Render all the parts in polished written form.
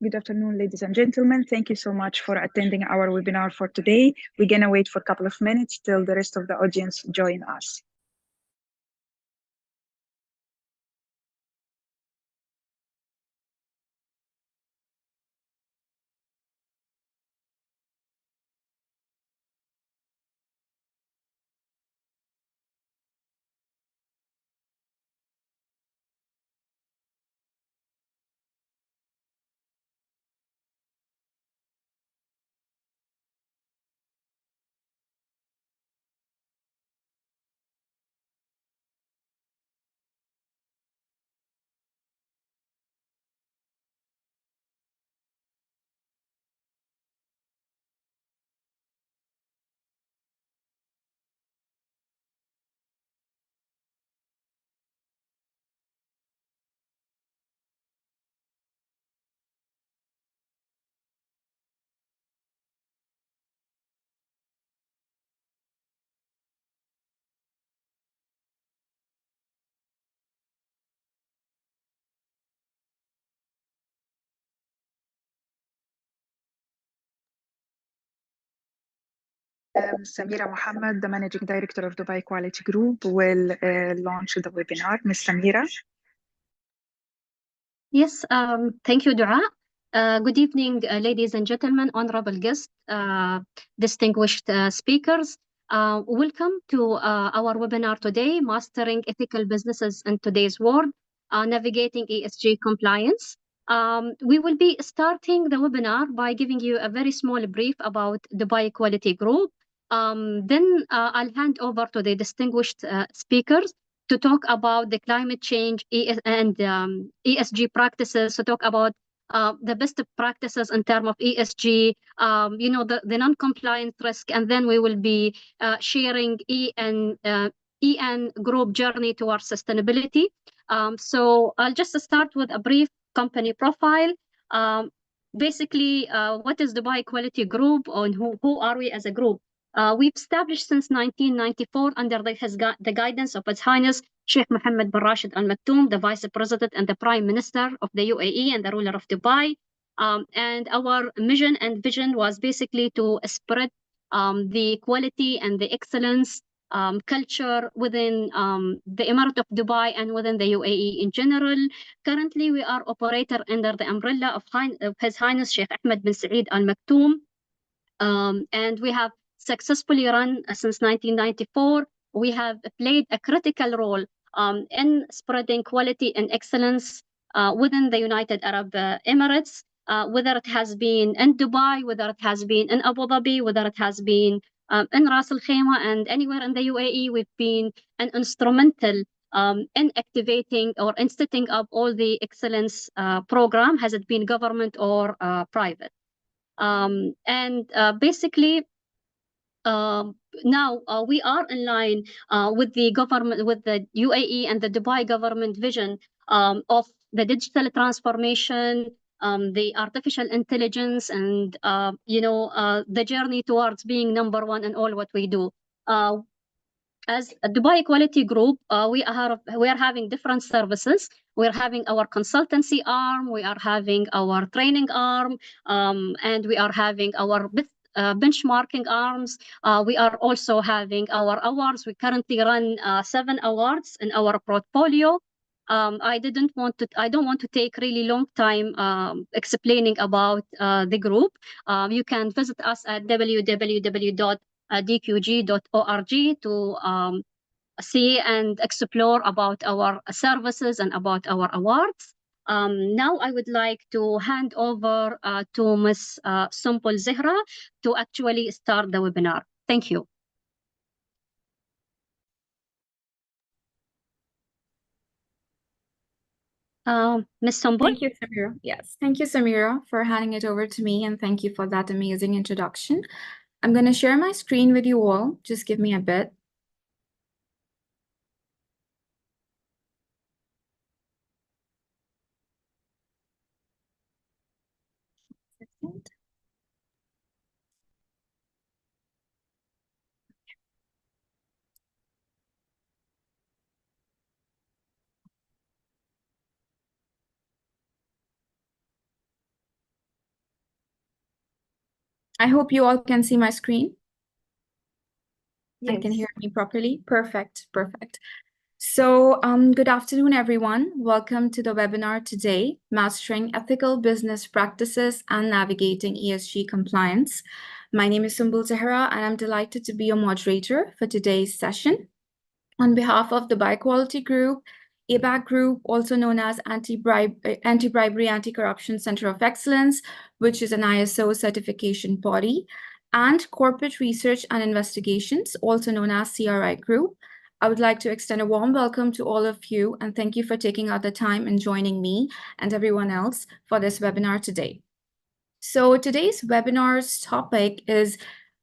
Good afternoon, ladies and gentlemen. Thank you so much for attending our webinar for today. We're going to wait for a couple of minutes till the rest of the audience join us. Samira Mohammed, the Managing Director of Dubai Quality Group, will launch the webinar. Ms. Samira. Yes, thank you, Dua. Good evening, ladies and gentlemen, honorable guests, distinguished speakers. Welcome to our webinar today, Mastering Ethical Businesses in Today's World, Navigating ESG Compliance. We will be starting the webinar by giving you a very small brief about Dubai Quality Group. Then I'll hand over to the distinguished speakers to talk about the climate change and ESG practices, to talk about the best practices in terms of ESG, the non-compliant risk, and then we will be sharing EN group journey towards sustainability. So I'll just start with a brief company profile. Basically, what is Dubai Quality Group, and who are we as a group? We've established since 1994 under the guidance of His Highness Sheikh Mohammed bin Rashid Al Maktoum, the Vice President and the Prime Minister of the UAE and the ruler of Dubai. And our mission and vision was basically to spread the quality and the excellence culture within the Emirate of Dubai and within the UAE in general. Currently, we are operator under the umbrella of His Highness Sheikh Ahmed bin Saeed Al Maktoum. And we have successfully run since 1994. We have played a critical role in spreading quality and excellence within the United Arab Emirates, whether it has been in Dubai, whether it has been in Abu Dhabi, whether it has been in Ras Al Khaimah and anywhere in the UAE. We've been an instrumental in activating or in setting up all the excellence program, has it been government or private. Basically, now we are in line with the government, with the UAE and the Dubai government vision of the digital transformation, the artificial intelligence, and the journey towards being number one in all what we do. As a Dubai Quality Group, we are having different services. We're having our consultancy arm, we are having our training arm, and we are having our benchmarking arms. We are also having our awards. We currently run 7 awards in our portfolio. I don't want to take really long time explaining about the group. You can visit us at www.dqg.org to see and explore about our services and about our awards. Now I would like to hand over to Ms. Sumpul Zehra to actually start the webinar. Thank you. Ms. Sumpul? Thank you, Samira. Yes, thank you, Samira, for handing it over to me, and thank you for that amazing introduction. I'm going to share my screen with you all. Just give me a bit. I hope you all can see my screen and can Yes. hear me properly. Perfect, perfect. So, good afternoon, everyone. Welcome to the webinar today, Mastering Ethical Business Practices and Navigating ESG Compliance. My name is Sumbul Zahra, and I'm delighted to be your moderator for today's session. On behalf of the Dubai Quality Group, ABAC Group, also known as Anti-Bribery, Anti-Corruption Center of Excellence, which is an ISO certification body, and Corporate Research and Investigations, also known as CRI Group, I would like to extend a warm welcome to all of you and thank you for taking out the time and joining me and everyone else for this webinar today. So today's webinar's topic is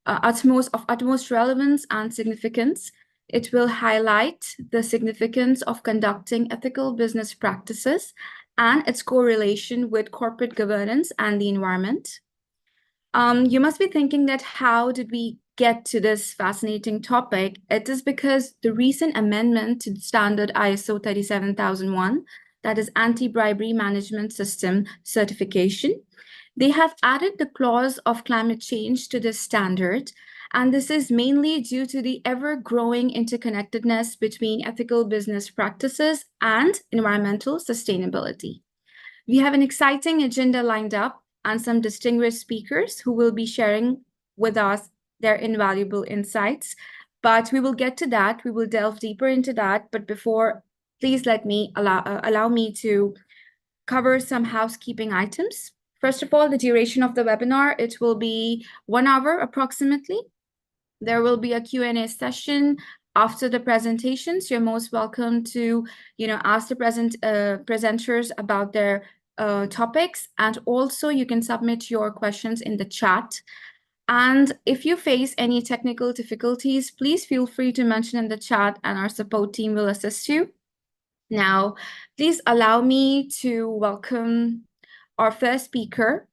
of utmost relevance and significance. It will highlight the significance of conducting ethical business practices and its correlation with corporate governance and the environment. You must be thinking that how did we get to this fascinating topic? It is because the recent amendment to the standard ISO 37001, that is Anti-Bribery Management System certification, they have added the clause of climate change to this standard, and this is mainly due to the ever-growing interconnectedness between ethical business practices and environmental sustainability. We have an exciting agenda lined up and some distinguished speakers who will be sharing with us their invaluable insights. But we will get to that. We will delve deeper into that. But before, please let me allow me to cover some housekeeping items. First of all, the duration of the webinar, it will be 1 hour approximately. There will be a Q&A session after the presentations. You're most welcome to, ask the presenters about their topics, and also you can submit your questions in the chat. And if you face any technical difficulties, please feel free to mention in the chat and our support team will assist you. Now, please allow me to welcome our first speaker,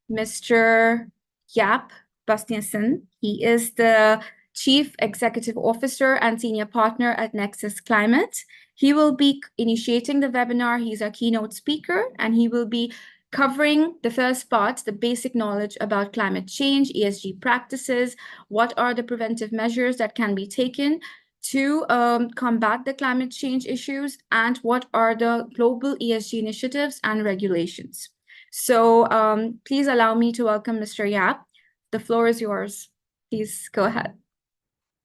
Mr. Jaap Bastiensen. He is the Chief Executive Officer and Senior Partner at Nexus Climate. He will be initiating the webinar. He's our keynote speaker, and he will be covering the first part, the basic knowledge about climate change, ESG practices, what are the preventive measures that can be taken to combat the climate change issues, and what are the global ESG initiatives and regulations. So please allow me to welcome Mr. Jaap. The floor is yours. Please go ahead.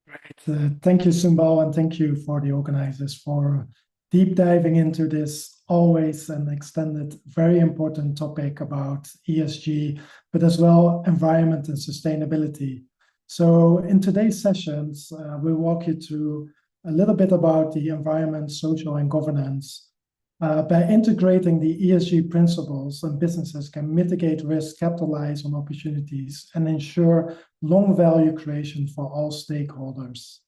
Right. Thank you, Sumbul, and thank you for the organizers for deep diving into this always an extended, very important topic about ESG, but as well environment and sustainability. So in today's sessions, we'll walk you through a little bit about the environment, social, and governance. By integrating the ESG principles, and businesses can mitigate risk, capitalize on opportunities, and ensure long value creation for all stakeholders.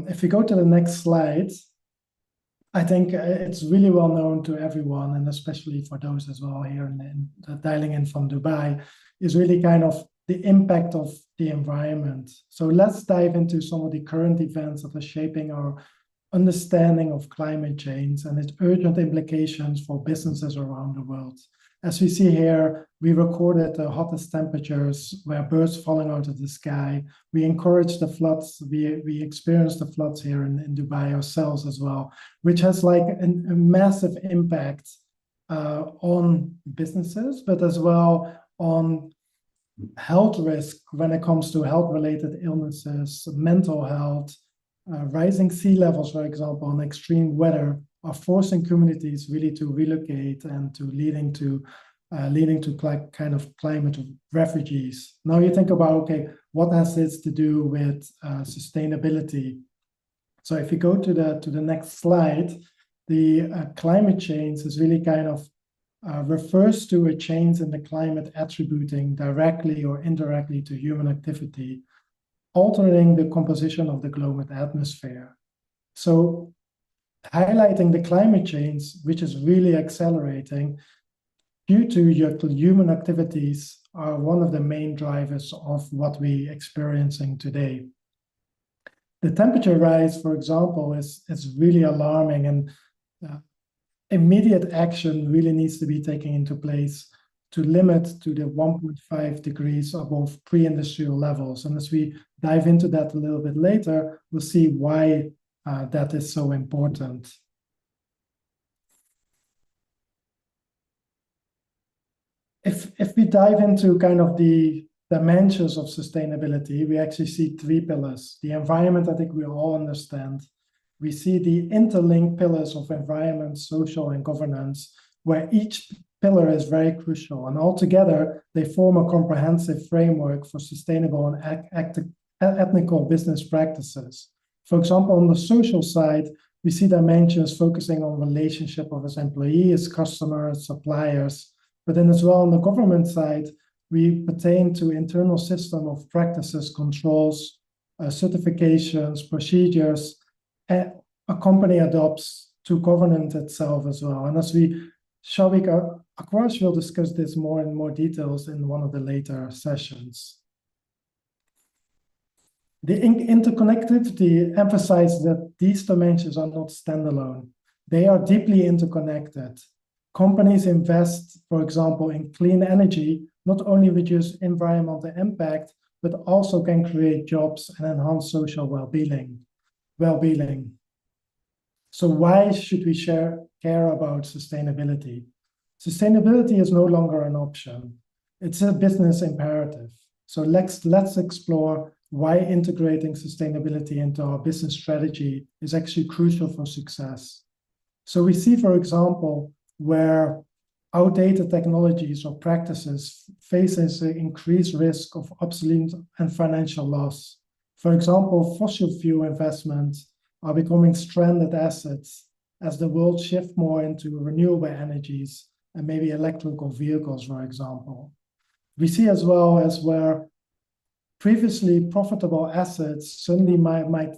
If we go to the next slide, I think it's really well known to everyone, and especially for those as well here in dialing in from Dubai, is really kind of the impact of the environment. So let's dive into some of the current events that are shaping our understanding of climate change and its urgent implications for businesses around the world. As we see here, we recorded the hottest temperatures where birds falling out of the sky. We encourage the floods. We experienced the floods here in Dubai ourselves as well, which has like a massive impact on businesses, but as well on health risk when it comes to health-related illnesses, mental health, rising sea levels, for example, and extreme weather are forcing communities really to relocate and to leading to kind of climate refugees. Now you think about, okay, what has this to do with sustainability? So if you go to the next slide, the climate change is really kind of refers to a change in the climate attributing directly or indirectly to human activity, altering the composition of the global atmosphere. So highlighting the climate change, which is really accelerating due to human activities, are one of the main drivers of what we're experiencing today. The temperature rise, for example, is really alarming, and immediate action really needs to be taken into place to limit to the 1.5 degrees above pre-industrial levels. And as we dive into that a little bit later, we'll see why that is so important. If we dive into kind of the dimensions of sustainability, we actually see three pillars. The environment, I think we all understand. We see the interlinked pillars of environment, social, and governance, where each pillar is very crucial. And altogether, they form a comprehensive framework for sustainable and ethical business practices. For example, on the social side, we see dimensions focusing on relationship of his employees, customers, suppliers. But then as well on the government side, we pertain to internal system of practices, controls, certifications, procedures, a company adopts to governance itself as well. And as Shawik Akwash will discuss this more in more details in one of the later sessions. The interconnectivity emphasizes that these dimensions are not standalone. They are deeply interconnected. Companies invest, for example, in clean energy, not only reduce environmental impact, but also can create jobs and enhance social well-being. So why should we care about sustainability? Sustainability is no longer an option. It's a business imperative. So let's explore why integrating sustainability into our business strategy is actually crucial for success. So we see, for example, where outdated technologies or practices faces an increased risk of obsolete and financial loss. For example, fossil fuel investments are becoming stranded assets as the world shifts more into renewable energies and maybe electrical vehicles, for example. We see as well as where previously profitable assets suddenly might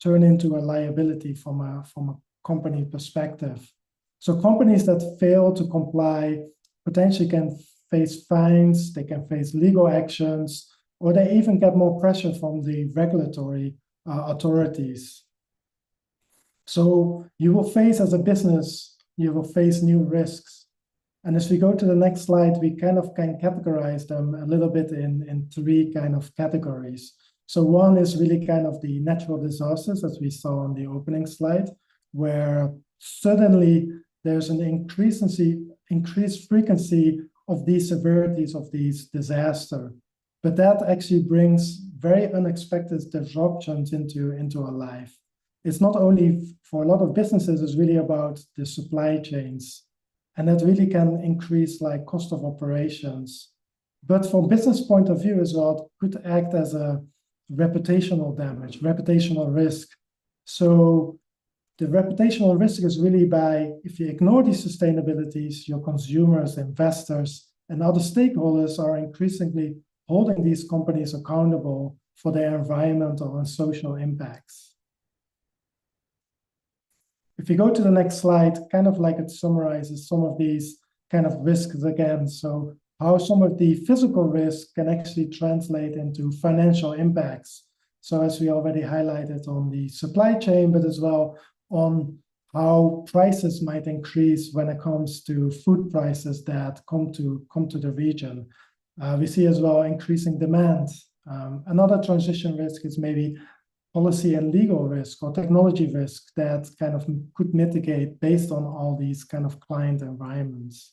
turn into a liability from a company perspective. So companies that fail to comply potentially can face fines, they can face legal actions, or they even get more pressure from the regulatory authorities. So you will face, as a business, you will face new risks. And as we go to the next slide, we kind of can categorize them a little bit in three kind of categories. So one is really kind of the natural disasters, as we saw on the opening slide, where suddenly there's an increased frequency of these severities of these disasters. But that actually brings very unexpected disruptions into our life. It's not only for a lot of businesses, it's really about the supply chains. And that really can increase like cost of operations. But from business point of view as well, it could act as a reputational damage, reputational risk. So the reputational risk is really by, if you ignore these sustainabilities, your consumers, investors, and other stakeholders are increasingly holding these companies accountable for their environmental and social impacts. If you go to the next slide, kind of like it summarizes some of these kind of risks again. So how some of the physical risks can actually translate into financial impacts. So as we already highlighted on the supply chain, but as well on how prices might increase when it comes to food prices that come to the region. We see as well increasing demand. Another transition risk is maybe policy and legal risk or technology risk that kind of could mitigate based on all these kind of client environments.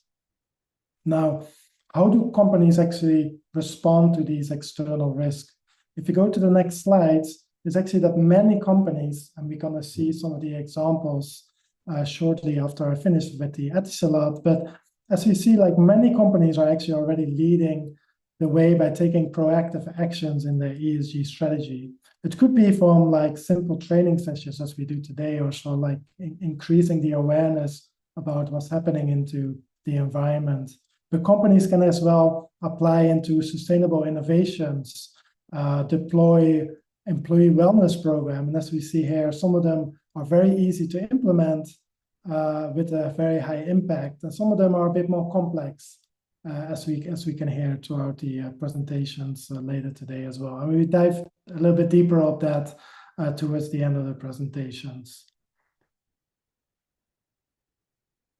Now, how do companies actually respond to these external risks? If you go to the next slides, it's actually that many companies, and we're going to see some of the examples shortly after I finish with the Etisalat, but as we see, like many companies are actually already leading the way by taking proactive actions in their ESG strategy. It could be from like simple training sessions as we do today, or so like increasing the awareness about what's happening into the environment. But companies can as well apply into sustainable innovations, deploy employee wellness program. And as we see here, some of them are very easy to implement with a very high impact. And some of them are a bit more complex, as we can hear throughout the presentations later today as well. And we dive a little bit deeper of that towards the end of the presentations.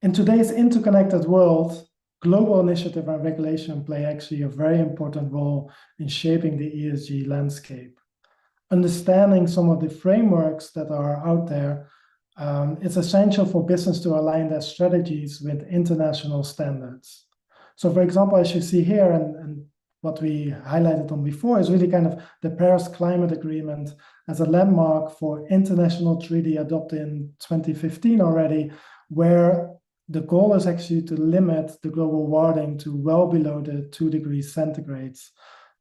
In today's interconnected world, global initiative and regulation play actually a very important role in shaping the ESG landscape. Understanding some of the frameworks that are out there, it's essential for business to align their strategies with international standards. So for example, as you see here, and what we highlighted on before is really kind of the Paris Climate Agreement as a landmark for international treaty adopted in 2015 already, where the goal is actually to limit the global warming to well below the 2 degrees centigrades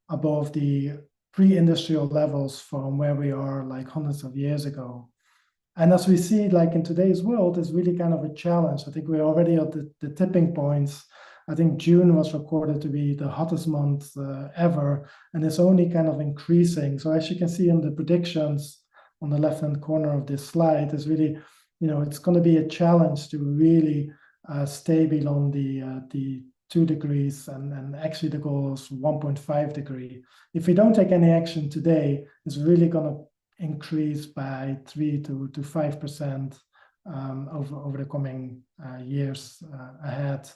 above the pre-industrial levels from where we are like hundreds of years ago. And as we see, like in today's world, it's really kind of a challenge. I think we're already at the tipping points. I think June was recorded to be the hottest month ever, and it's only kind of increasing. So as you can see in the predictions on the left-hand corner of this slide, is really, it's going to be a challenge to really stay below the 2 degrees, and actually the goal is 1.5 degree. If we don't take any action today, it's really going to increase by 3 to 5% over the coming years ahead.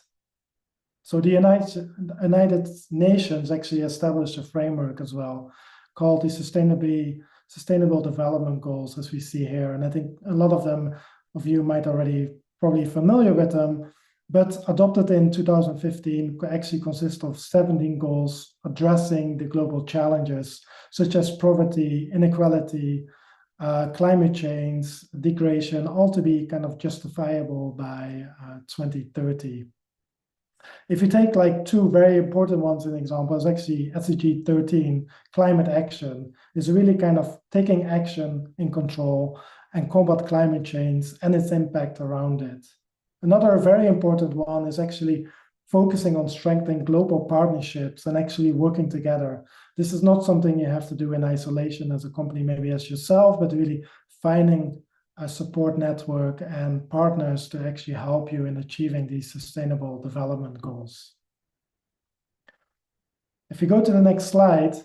So the United Nations actually established a framework as well called the Sustainable Development Goals, as we see here. And I think a lot of you might already probably familiar with them, but adopted in 2015, actually consists of 17 goals addressing the global challenges, such as poverty, inequality, climate change, degradation, all to be kind of justifiable by 2030. If you take like two very important ones in examples, actually SDG 13, climate action, is really kind of taking action in control and combat climate change and its impact around it. Another very important one is actually focusing on strengthening global partnerships and actually working together. This is not something you have to do in isolation as a company, maybe as yourself, but really finding a support network and partners to actually help you in achieving these sustainable development goals. If you go to the next slide,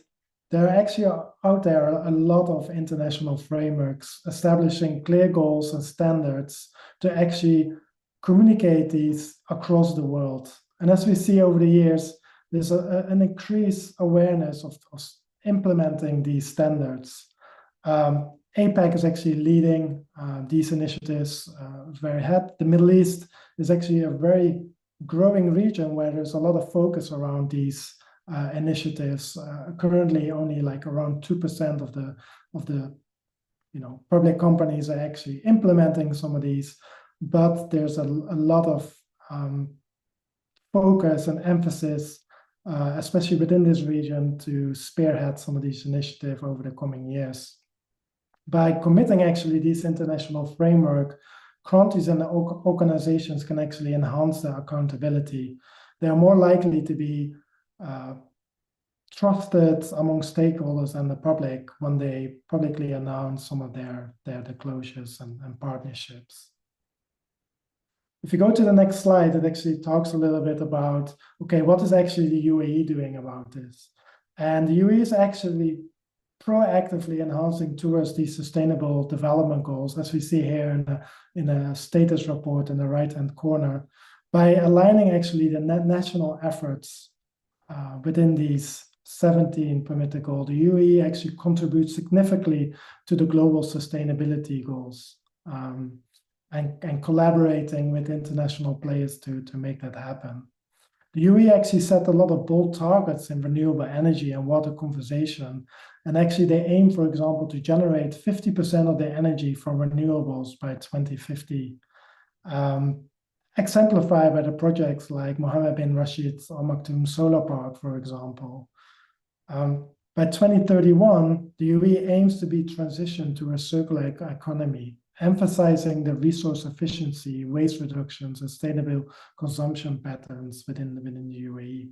there are actually out there a lot of international frameworks establishing clear goals and standards to actually communicate these across the world. And as we see over the years, there's an increased awareness of implementing these standards. APAC is actually leading these initiatives very ahead. The Middle East is actually a very growing region where there's a lot of focus around these initiatives. Currently, only like around 2% of the public companies are actually implementing some of these, but there's a lot of focus and emphasis, especially within this region, to spearhead some of these initiatives over the coming years. By committing actually this international framework, countries and organizations can actually enhance their accountability. They are more likely to be trusted among stakeholders and the public when they publicly announce some of their disclosures and partnerships. If you go to the next slide, it actually talks a little bit about, okay, what is actually the UAE doing about this? And the UAE is actually proactively enhancing towards these sustainable development goals, as we see here in a status report in the right-hand corner, by aligning actually the national efforts within these 17 permitted goals. The UAE actually contributes significantly to the global sustainability goals and collaborating with international players to make that happen. The UAE actually set a lot of bold targets in renewable energy and water conservation. And actually they aim, for example, to generate 50% of their energy from renewables by 2050. Exemplified by the projects like Mohammed bin Rashid's Al Maktoum Solar Park, for example. By 2031, the UAE aims to be transitioned to a circular economy, emphasizing the resource efficiency, waste reduction, sustainable consumption patterns within the UAE.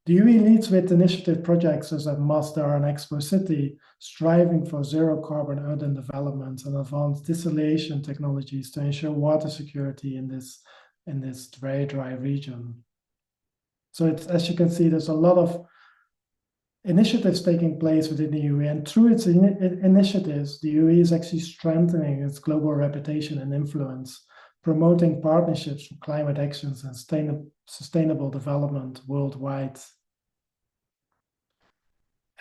The UAE leads with initiative projects such as Masdar and Expo City, striving for zero carbon urban development and advanced desalination technologies to ensure water security in this very dry region. So as you can see, there's a lot of initiatives taking place within the UAE, and through its initiatives, the UAE is actually strengthening its global reputation and influence, promoting partnerships for climate actions and sustainable development worldwide.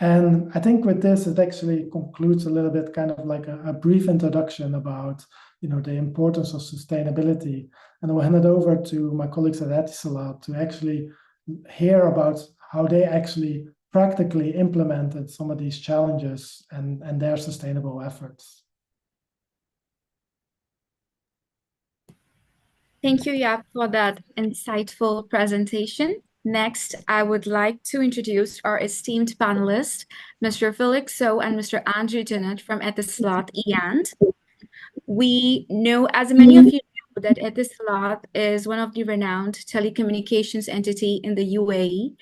And I think with this, it actually concludes a little bit kind of like a brief introduction about, the importance of sustainability. And I'll hand it over to my colleagues at Etisalat to actually hear about how they actually practically implemented some of these challenges and their sustainable efforts. Thank you, Jaap, for that insightful presentation. Next, I would like to introduce our esteemed panelists, Mr. Felix So and Mr. Andrew Dennett from Etisalat EAND. We know, as many of you know, that Etisalat is one of the renowned telecommunications entity in the UAE.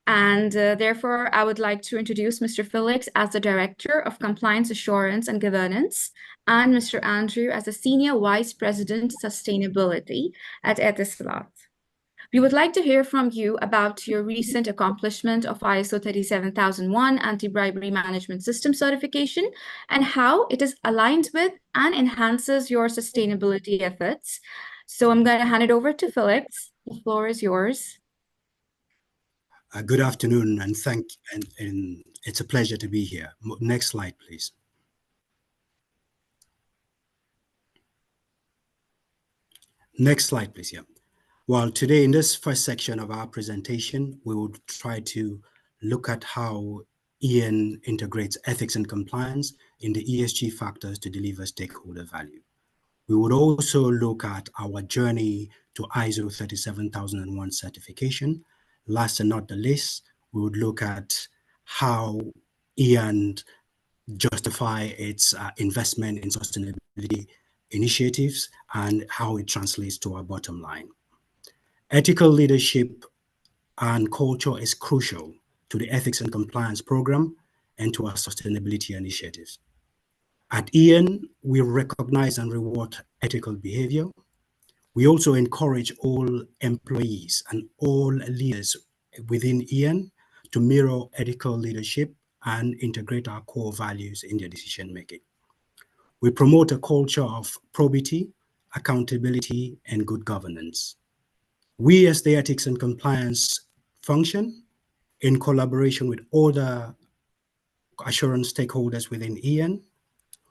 And therefore, I would like to introduce Mr. Felix as the Director of Compliance Assurance and Governance, and Mr. Andrew as the Senior Vice President Sustainability at Etisalat. We would like to hear from you about your recent accomplishment of ISO 37001 Anti-Bribery Management System certification and how it is aligned with and enhances your sustainability efforts. So I'm going to hand it over to Felix. The floor is yours. Good afternoon, and it's a pleasure to be here. Next slide, please. Next slide, please. Yeah. Well, today in this first section of our presentation, we will try to look at how EN integrates ethics and compliance in the ESG factors to deliver stakeholder value. We would also look at our journey to ISO 37001 certification. Last and not the least, we would look at how EN justify its investment in sustainability initiatives and how it translates to our bottom line. Ethical leadership and culture is crucial to the ethics and compliance program and to our sustainability initiatives. At EN, we recognize and reward ethical behavior. We also encourage all employees and all leaders within EN to mirror ethical leadership and integrate our core values in their decision making. We promote a culture of probity, accountability, and good governance. We, as the ethics and compliance function, in collaboration with other assurance stakeholders within EN,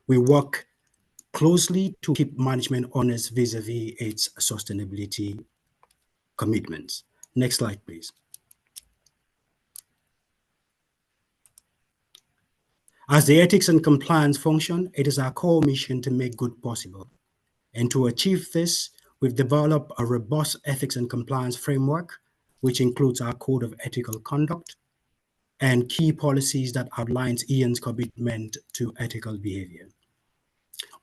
we work closely to keep management honest vis-a-vis its sustainability commitments. Next slide, please. As the ethics and compliance function, it is our core mission to make good possible. And to achieve this, we've developed a robust ethics and compliance framework, which includes our code of ethical conduct and key policies that outlines EN's commitment to ethical behavior.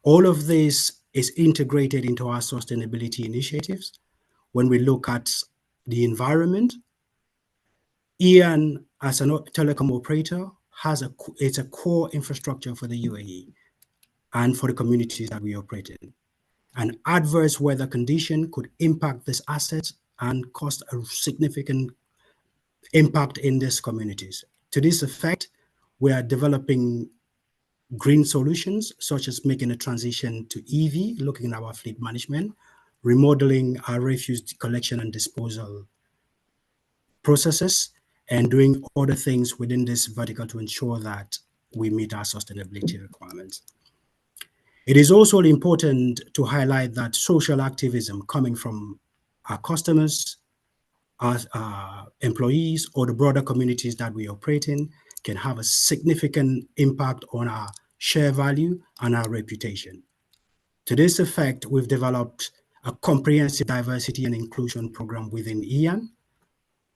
All of this is integrated into our sustainability initiatives. When we look at the environment, EN, as a telecom operator, it's a core infrastructure for the UAE and for the communities that we operate in. An adverse weather condition could impact this asset and cause a significant impact in these communities. To this effect, we are developing green solutions, such as making a transition to EV, looking at our fleet management, remodeling our refuse collection and disposal processes, and doing other things within this vertical to ensure that we meet our sustainability requirements. It is also important to highlight that social activism coming from our customers, our employees, or the broader communities that we operate in can have a significant impact on our share value and our reputation. To this effect, we've developed a comprehensive diversity and inclusion program within EN.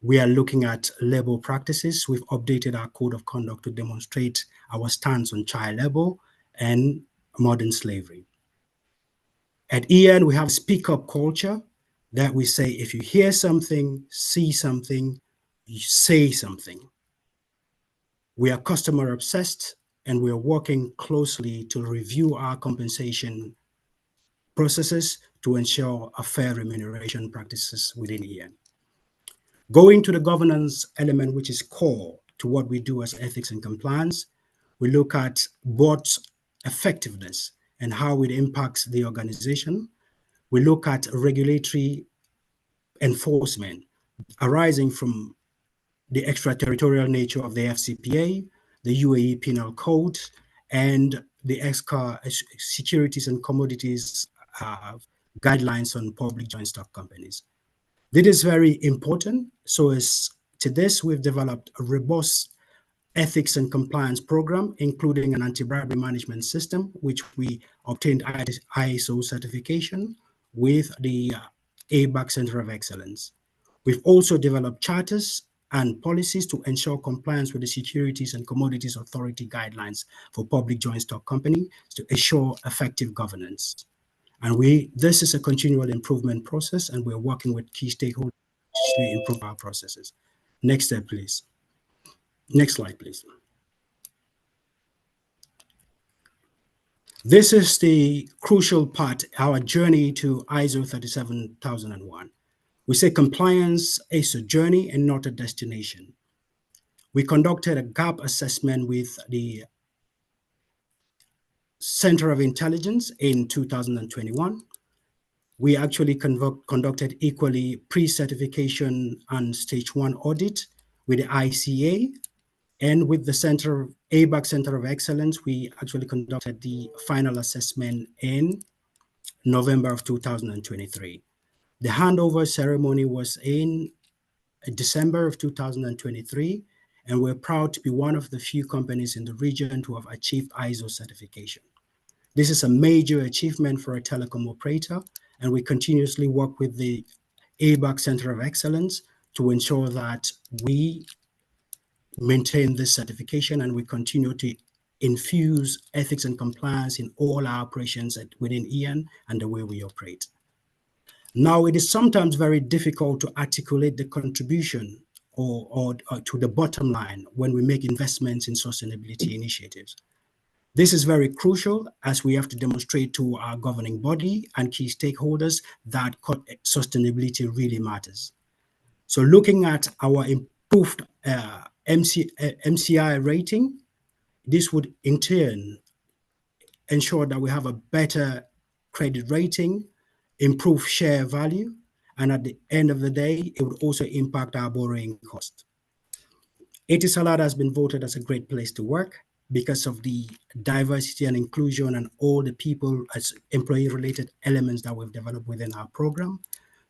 We are looking at labor practices. We've updated our code of conduct to demonstrate our stance on child labor and modern slavery. At EN, we have a speak-up culture that we say, if you hear something, see something, you say something. We are customer obsessed, and we are working closely to review our compensation processes to ensure a fair remuneration practices within EN. Going to the governance element, which is core to what we do as ethics and compliance, we look at board's effectiveness and how it impacts the organization. we look at regulatory enforcement arising from the extraterritorial nature of the FCPA, the UAE Penal Code, and the ESCA Securities and Commodities guidelines on public joint stock companies. This is very important. So as to this, we've developed a robust ethics and compliance program, including an anti-bribery management system, which we obtained ISO certification with the ABAC Center of Excellence. We've also developed charters and policies to ensure compliance with the Securities and Commodities Authority guidelines for public joint stock companies to ensure effective governance. And this is a continual improvement process, and we're working with key stakeholders to improve our processes. Next step, please. Next slide, please. This is the crucial part, our journey to ISO 37001. We say compliance is a journey and not a destination. We conducted a gap assessment with the Center of Intelligence in 2021. We actually conducted equally pre-certification and stage 1 audit with the ICA, and with the ABAC Center of Excellence, we actually conducted the final assessment in November of 2023. The handover ceremony was in December of 2023, and we're proud to be one of the few companies in the region to have achieved ISO certification. This is a major achievement for a telecom operator, and we continuously work with the ABAC Center of Excellence to ensure that we maintain this certification and we continue to infuse ethics and compliance in all our operations within EN and the way we operate. Now, it is sometimes very difficult to articulate the contribution or to the bottom line when we make investments in sustainability initiatives. This is very crucial as we have to demonstrate to our governing body and key stakeholders that sustainability really matters. So looking at our improved MCI rating, this would in turn ensure that we have a better credit rating, improve share value, and at the end of the day, it would also impact our borrowing cost. Etisalat has been voted as a great place to work because of the diversity and inclusion and all the people as employee-related elements that we've developed within our program.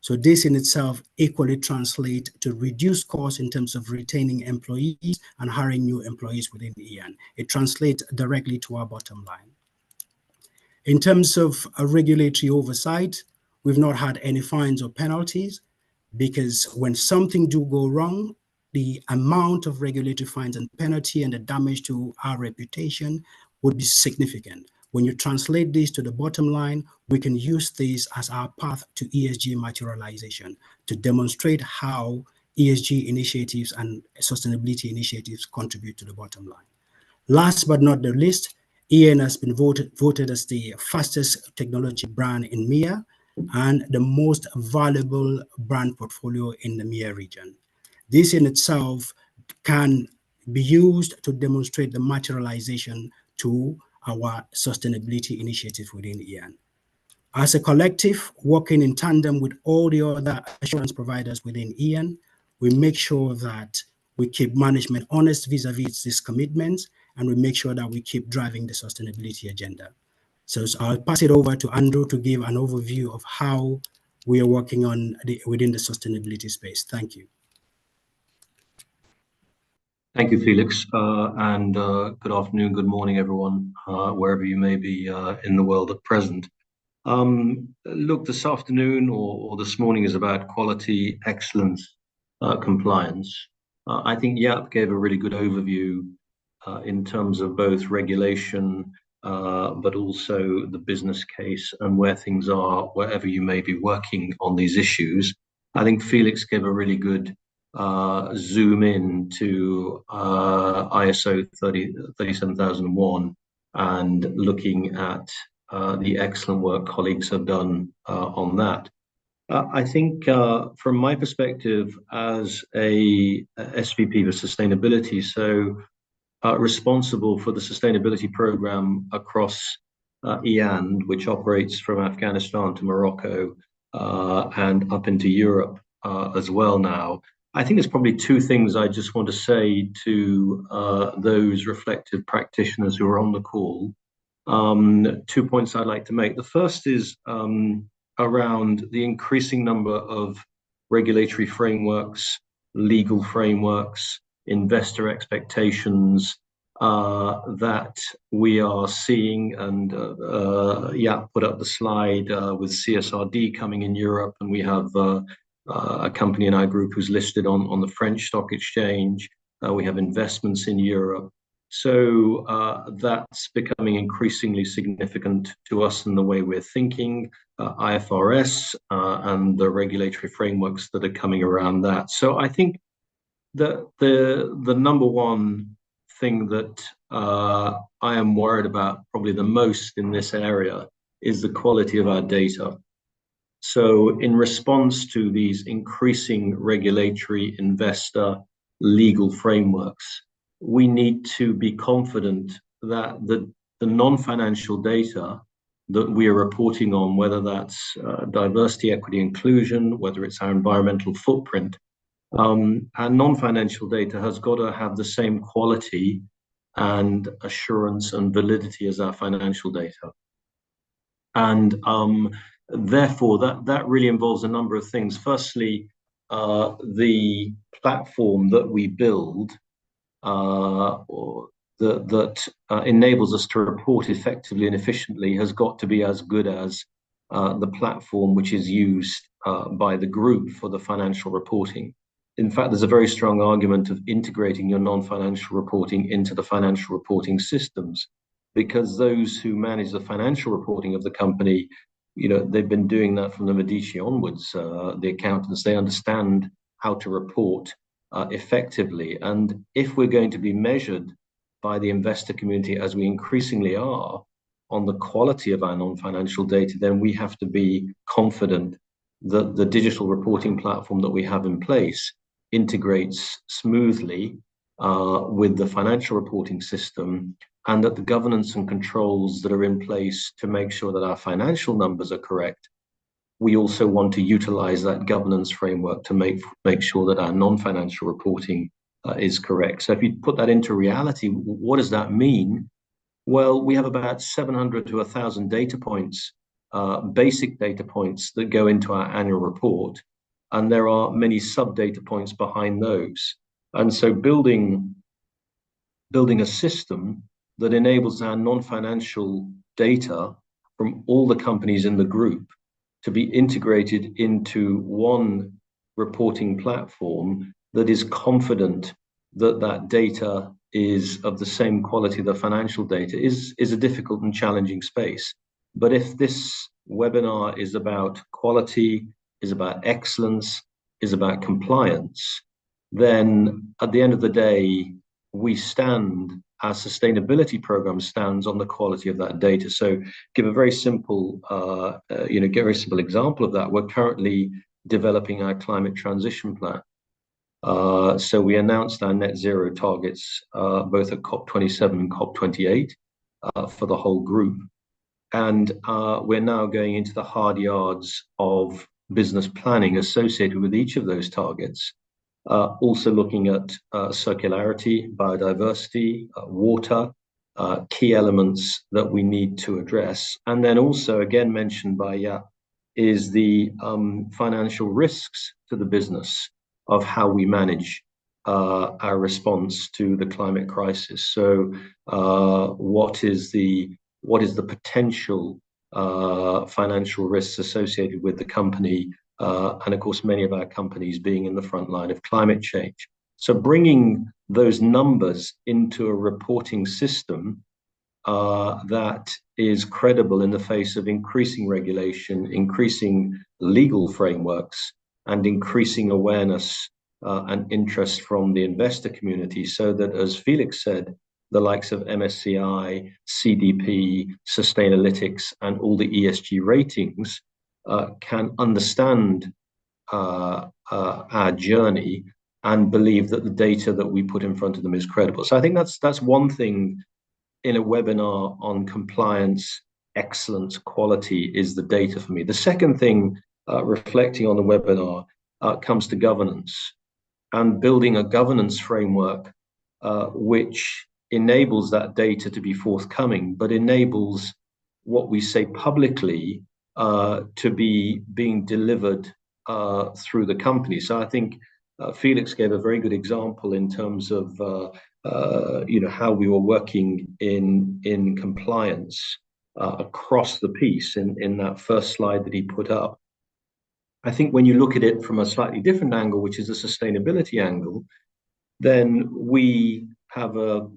So this in itself equally translates to reduced costs in terms of retaining employees and hiring new employees within EN. It translates directly to our bottom line. In terms of a regulatory oversight, we've not had any fines or penalties because when something do go wrong, the amount of regulatory fines and penalty and the damage to our reputation would be significant. When you translate this to the bottom line, we can use this as our path to ESG materialization to demonstrate how ESG initiatives and sustainability initiatives contribute to the bottom line. Last but not the least, EN has been voted as the fastest technology brand in MEA and the most valuable brand portfolio in the MEA region. This in itself can be used to demonstrate the materialization to our sustainability initiative within EN. As a collective, working in tandem with all the other assurance providers within EN, we make sure that we keep management honest vis-a-vis these commitments, and we make sure that we keep driving the sustainability agenda. So I'll pass it over to Andrew to give an overview of how we are working on within the sustainability space. Thank you. Thank you, Felix, and good afternoon, good morning, everyone, wherever you may be in the world at present. Look, this afternoon or this morning is about quality, excellence, compliance. I think Jaap gave a really good overview in terms of both regulation, but also the business case and where things are, wherever you may be working on these issues. I think Felix gave a really good zoom in to ISO 37001 and looking at the excellent work colleagues have done on that. I think from my perspective as a SVP for sustainability, so responsible for the sustainability program across EAND, which operates from Afghanistan to Morocco and up into Europe as well now. I think there's probably two things I just want to say to those reflective practitioners who are on the call. 2 points I'd like to make. The first is around the increasing number of regulatory frameworks, legal frameworks, investor expectations that we are seeing. And put up the slide with CSRD coming in Europe, and we have a company in our group who's listed on the French stock exchange. We have investments in Europe. So that's becoming increasingly significant to us in the way we're thinking, IFRS and the regulatory frameworks that are coming around that. So I think that the number one thing that I am worried about probably the most in this area is the quality of our data. So in response to these increasing regulatory, investor, legal frameworks, we need to be confident that the non-financial data that we are reporting on, whether that's diversity, equity, inclusion, whether it's our environmental footprint, our non-financial data has got to have the same quality and assurance and validity as our financial data. And therefore, that really involves a number of things. Firstly, the platform that we build or that enables us to report effectively and efficiently has got to be as good as the platform which is used by the group for the financial reporting. In fact, there's a very strong argument of integrating your non-financial reporting into the financial reporting systems, because those who manage the financial reporting of the company, they've been doing that from the Medici onwards. The accountants, they understand how to report effectively. And if we're going to be measured by the investor community, as we increasingly are, on the quality of our non-financial data, then we have to be confident that the digital reporting platform that we have in place integrates smoothly with the financial reporting system, and that the governance and controls that are in place to make sure that our financial numbers are correct, we also want to utilize that governance framework to make sure that our non-financial reporting is correct. So if you put that into reality, what does that mean? Well, we have about 700 to 1,000 data points, basic data points that go into our annual report, and there are many sub-data points behind those. And so building a system that enables our non-financial data from all the companies in the group to be integrated into one reporting platform that is confident that data is of the same quality the financial data is a difficult and challenging space. But if this webinar is about quality, is about excellence, is about compliance, then at the end of the day, our sustainability program stands on the quality of that data. So give a very simple, example of that. We're currently developing our climate transition plan. So we announced our net zero targets, both at COP27 and COP28 for the whole group. And we're now going into the hard yards of business planning associated with each of those targets. Also looking at circularity, biodiversity, water, key elements that we need to address. And then also, again mentioned by Jaap, is the financial risks to the business of how we manage our response to the climate crisis. So what is the potential financial risks associated with the company, and of course many of our companies being in the front line of climate change. So bringing those numbers into a reporting system that is credible in the face of increasing regulation, increasing legal frameworks, and increasing awareness and interest from the investor community, so that, as Felix said, the likes of MSCI, CDP, Sustainalytics, and all the ESG ratings can understand our journey and believe that the data that we put in front of them is credible. So I think that's one thing in a webinar on compliance excellence, quality is the data for me. The second thing, reflecting on the webinar, comes to governance and building a governance framework which enables that data to be forthcoming, but enables what we say publicly to be being delivered through the company. So I think Felix gave a very good example in terms of how we were working in compliance across the piece in that first slide that he put up. I think when you look at it from a slightly different angle, which is a sustainability angle, then we have a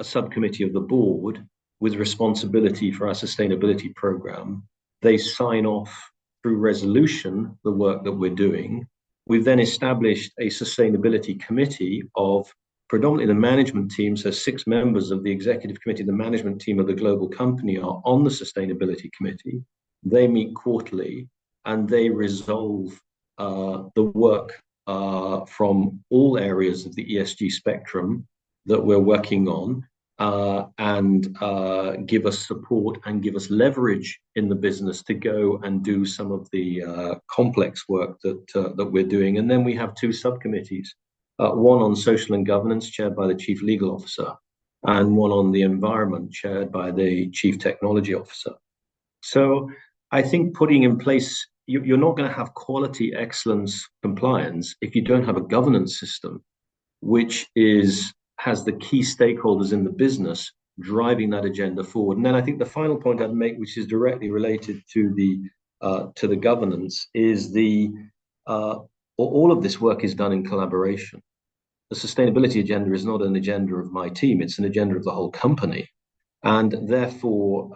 subcommittee of the board with responsibility for our sustainability program. They sign off through resolution the work that we're doing. We've then established a sustainability committee of predominantly the management team, so 6 members of the executive committee, the management team of the global company are on the sustainability committee. They meet quarterly and they resolve the work from all areas of the ESG spectrum that we're working on and give us support and give us leverage in the business to go and do some of the complex work that we're doing. And then we have 2 subcommittees, one on social and governance chaired by the chief legal officer and one on the environment chaired by the chief technology officer. So I think putting in place, you're not going to have quality, excellence, compliance if you don't have a governance system which has the key stakeholders in the business driving that agenda forward. And then I think the final point I'd make, which is directly related to the governance, is all of this work is done in collaboration. The sustainability agenda is not an agenda of my team; it's an agenda of the whole company, and therefore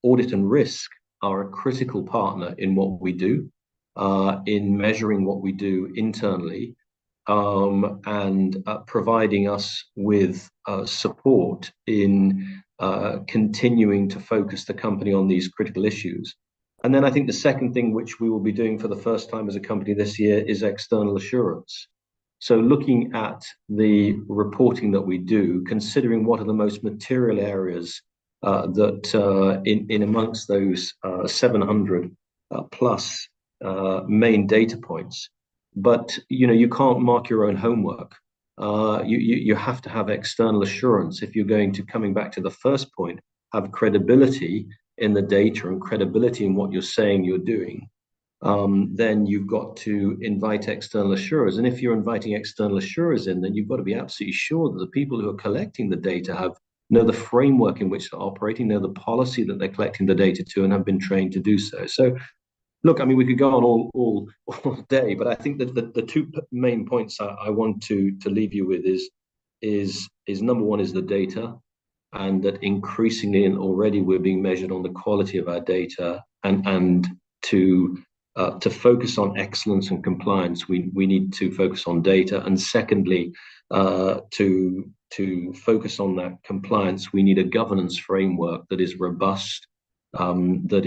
audit and risk are a critical partner in what we do, in measuring what we do internally, and providing us with support in continuing to focus the company on these critical issues. And then I think the second thing which we will be doing for the first time as a company this year is external assurance. So looking at the reporting that we do, considering what are the most material areas that in amongst those 700 plus main data points. But you can't mark your own homework. You have to have external assurance if you're going to, coming back to the first point, have credibility in the data and credibility in what you're saying you're doing. Then you've got to invite external assurers. And if you're inviting external assurers in, then you've got to be absolutely sure that the people who are collecting the data know the framework in which they're operating, know the policy that they're collecting the data to, and have been trained to do so. So, look, I mean, we could go on all day, but I think that the 2 main points I want to leave you with is number one is the data, and that increasingly and already we're being measured on the quality of our data, and to focus on excellence and compliance, we need to focus on data. And secondly, to focus on that compliance, we need a governance framework that is robust, that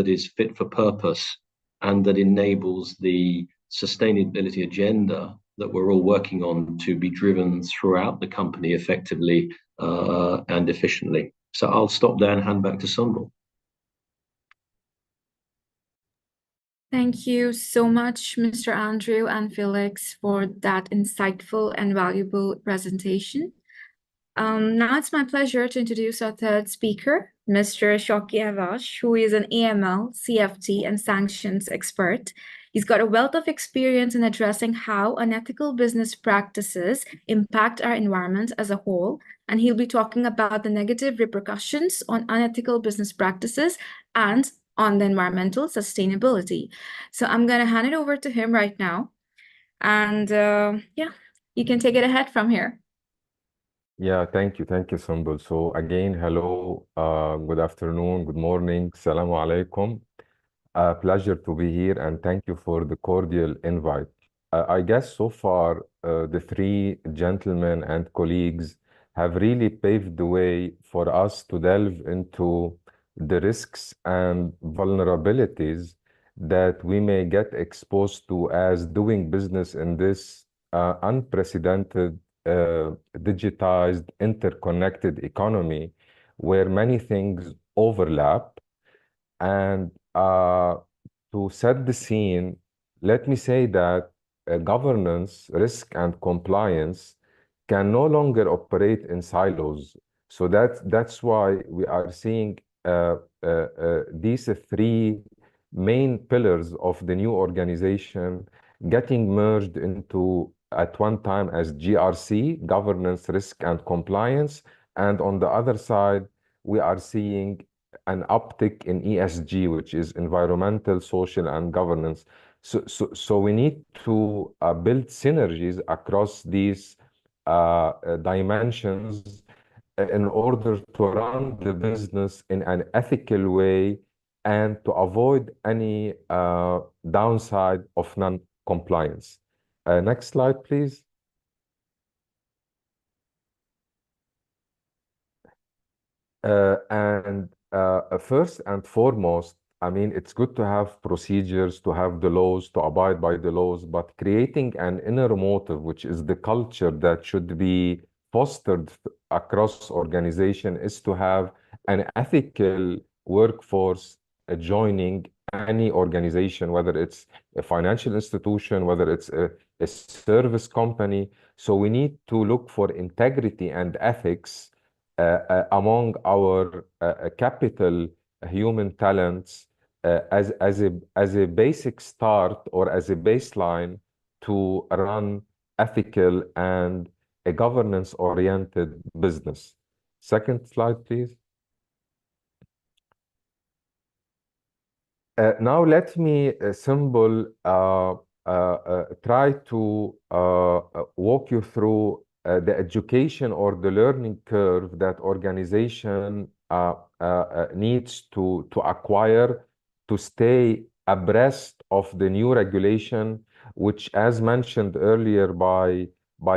is fit for purpose, and that enables the sustainability agenda that we're all working on to be driven throughout the company effectively and efficiently. So I'll stop there and hand back to Sunil. Thank you so much, Mr. Andrew and Felix, for that insightful and valuable presentation. Now it's my pleasure to introduce our third speaker, Mr. Shoki Avash, who is an AML, CFT, and sanctions expert. He's got a wealth of experience in addressing how unethical business practices impact our environment as a whole, and he'll be talking about the negative repercussions on unethical business practices and on the environmental sustainability. So I'm going to hand it over to him right now. And yeah, you can take it ahead from here. Yeah, thank you, Sunil. So again, hello, good afternoon, good morning, Assalamu alaikum. Pleasure to be here, and thank you for the cordial invite. I guess so far, the 3 gentlemen and colleagues have really paved the way for us to delve into the risks and vulnerabilities that we may get exposed to as doing business in this unprecedented, digitized, interconnected economy, where many things overlap. And to set the scene, let me say that governance, risk, and compliance can no longer operate in silos. So that's why we are seeing these three main pillars of the new organization getting merged into at one time as GRC, governance, risk, and compliance. And on the other side, we are seeing an uptick in ESG, which is environmental, social, and governance. So we need to build synergies across these dimensions in order to run the business in an ethical way and to avoid any downside of non-compliance. Next slide, please. And first and foremost, I mean, it's good to have procedures, to have the laws, to abide by the laws, but creating an inner motive, which is the culture that should be fostered across organization, is to have an ethical workforce joining any organization, whether it's a financial institution, whether it's a service company. So we need to look for integrity and ethics among our capital human talents as a basic start or as a baseline to run ethical and a governance-oriented business. Second slide, please. Now let me try to walk you through the education or the learning curve that organization needs to acquire to stay abreast of the new regulation, which, as mentioned earlier by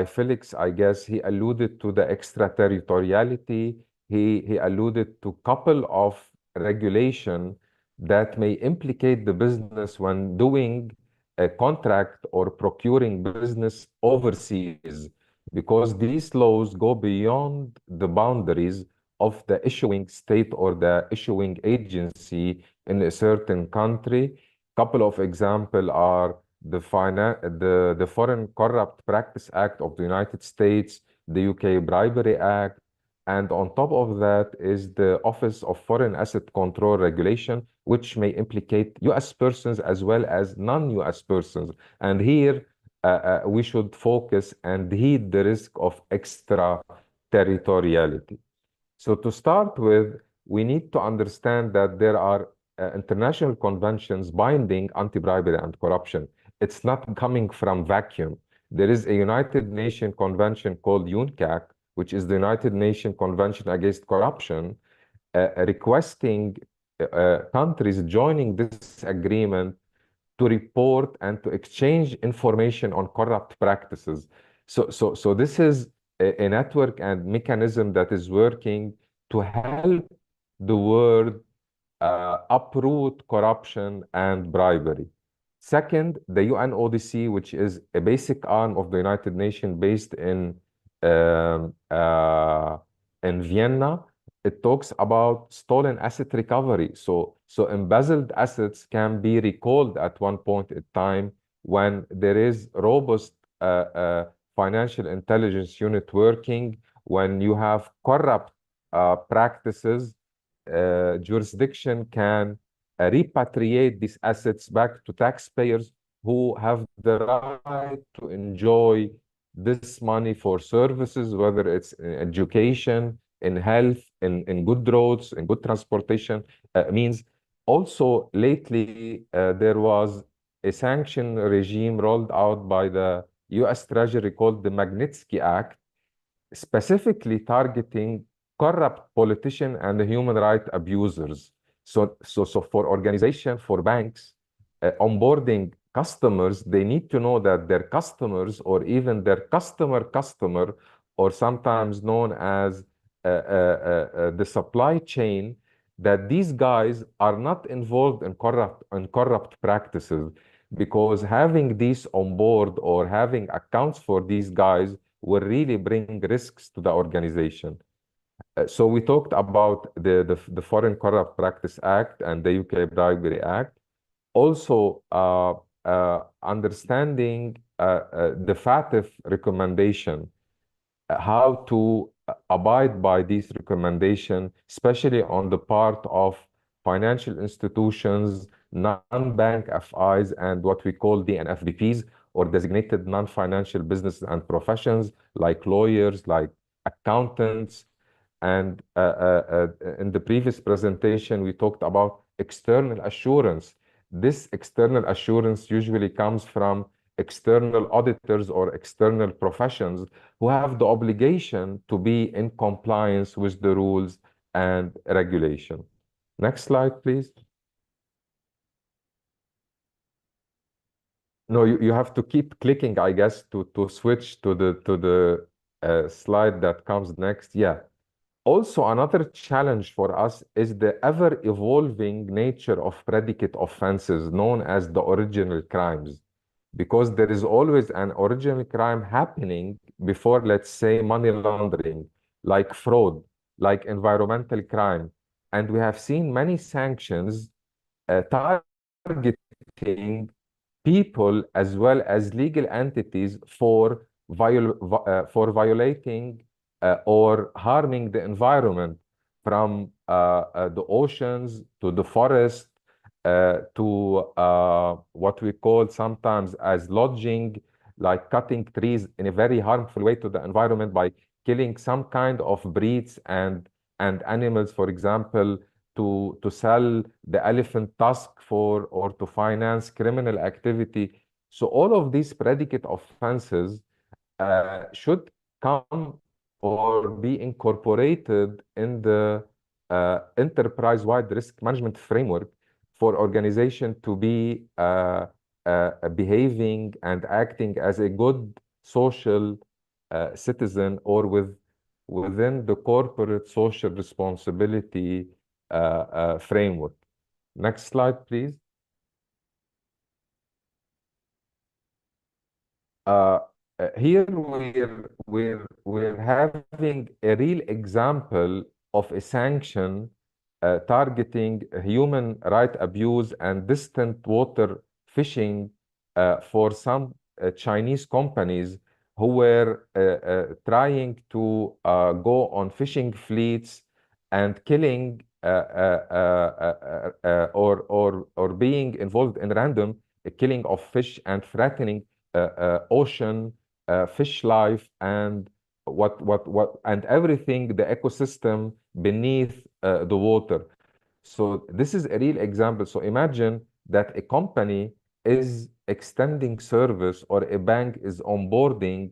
Felix, I guess he alluded to the extraterritoriality. He alluded to couple of regulation that may implicate the business when doing a contract or procuring business overseas, because these laws go beyond the boundaries of the issuing state or the issuing agency in a certain country. Couple of examples are the Foreign Corrupt Practice Act of the United States, the UK Bribery Act, and on top of that is the Office of Foreign Asset Control Regulation, which may implicate US persons as well as non-US persons. And here we should focus and heed the risk of extraterritoriality. So to start with, we need to understand that there are international conventions binding anti-bribery and corruption. It's not coming from vacuum. There is a United Nations convention called UNCAC, which is the United Nations Convention Against Corruption, requesting countries joining this agreement to report and to exchange information on corrupt practices. So this is a network and mechanism that is working to help the world uproot corruption and bribery. Second, the UNODC, which is a basic arm of the United Nations based um, uh, in Vienna, it talks about stolen asset recovery. So embezzled assets can be recalled at one point in time when there is robust financial intelligence unit working. When you have corrupt practices, jurisdiction can repatriate these assets back to taxpayers who have the right to enjoy this money for services, whether it's in education, in health, in good roads, in good transportation means. Also, lately, there was a sanction regime rolled out by the US Treasury called the Magnitsky Act, specifically targeting corrupt politicians and the human rights abusers. So for organization, for banks, onboarding customers, they need to know that their customers or even their customer, or sometimes known as the supply chain, that these guys are not involved in corrupt practices, because having these on board or having accounts for these guys will really bring risks to the organization. So we talked about the Foreign Corrupt Practice Act and the UK Bribery Act. Also, understanding the FATF recommendation, how to abide by these recommendations, especially on the part of financial institutions, non-bank FIs, and what we call DNFBPs, or designated non-financial business and professions, like lawyers, like accountants. And in the previous presentation, we talked about external assurance. This external assurance usually comes from external auditors or external professions who have the obligation to be in compliance with the rules and regulation. Next slide, please. No, you have to keep clicking, I guess, to switch to the slide that comes next. Yeah. Also, another challenge for us is the ever-evolving nature of predicate offenses known as the original crimes, because there is always an original crime happening before, let's say, money laundering, like fraud, like environmental crime. And we have seen many sanctions targeting people as well as legal entities for violating or harming the environment, from the oceans to the forest to what we call sometimes as lodging, like cutting trees in a very harmful way to the environment by killing some kind of breeds and animals, for example, to sell the elephant tusk for or to finance criminal activity. So all of these predicate offenses should come or be incorporated in the enterprise-wide risk management framework for organization to be behaving and acting as a good social citizen, or within the corporate social responsibility framework. Next slide, please. Here we're having a real example of a sanction targeting human right abuse and distant water fishing for some Chinese companies who were trying to go on fishing fleets and killing or being involved in random killing of fish and threatening ocean fish life and and everything, the ecosystem beneath the water. So this is a real example. So imagine that a company is extending service or a bank is onboarding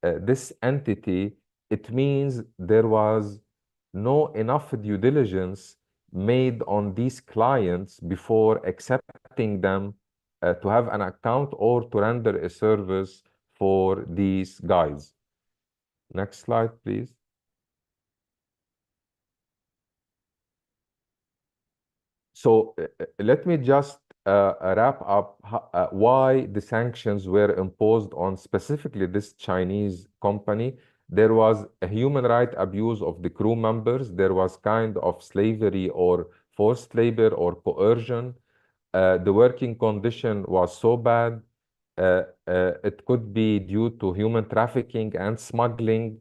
this entity. It means there was no enough due diligence made on these clients before accepting them to have an account or to render a service for these guys. Next slide, please. So let me just wrap up why the sanctions were imposed on specifically this Chinese company. There was a human right abuse of the crew members. There was kind of slavery or forced labor or coercion. The working condition was so bad. It could be due to human trafficking and smuggling.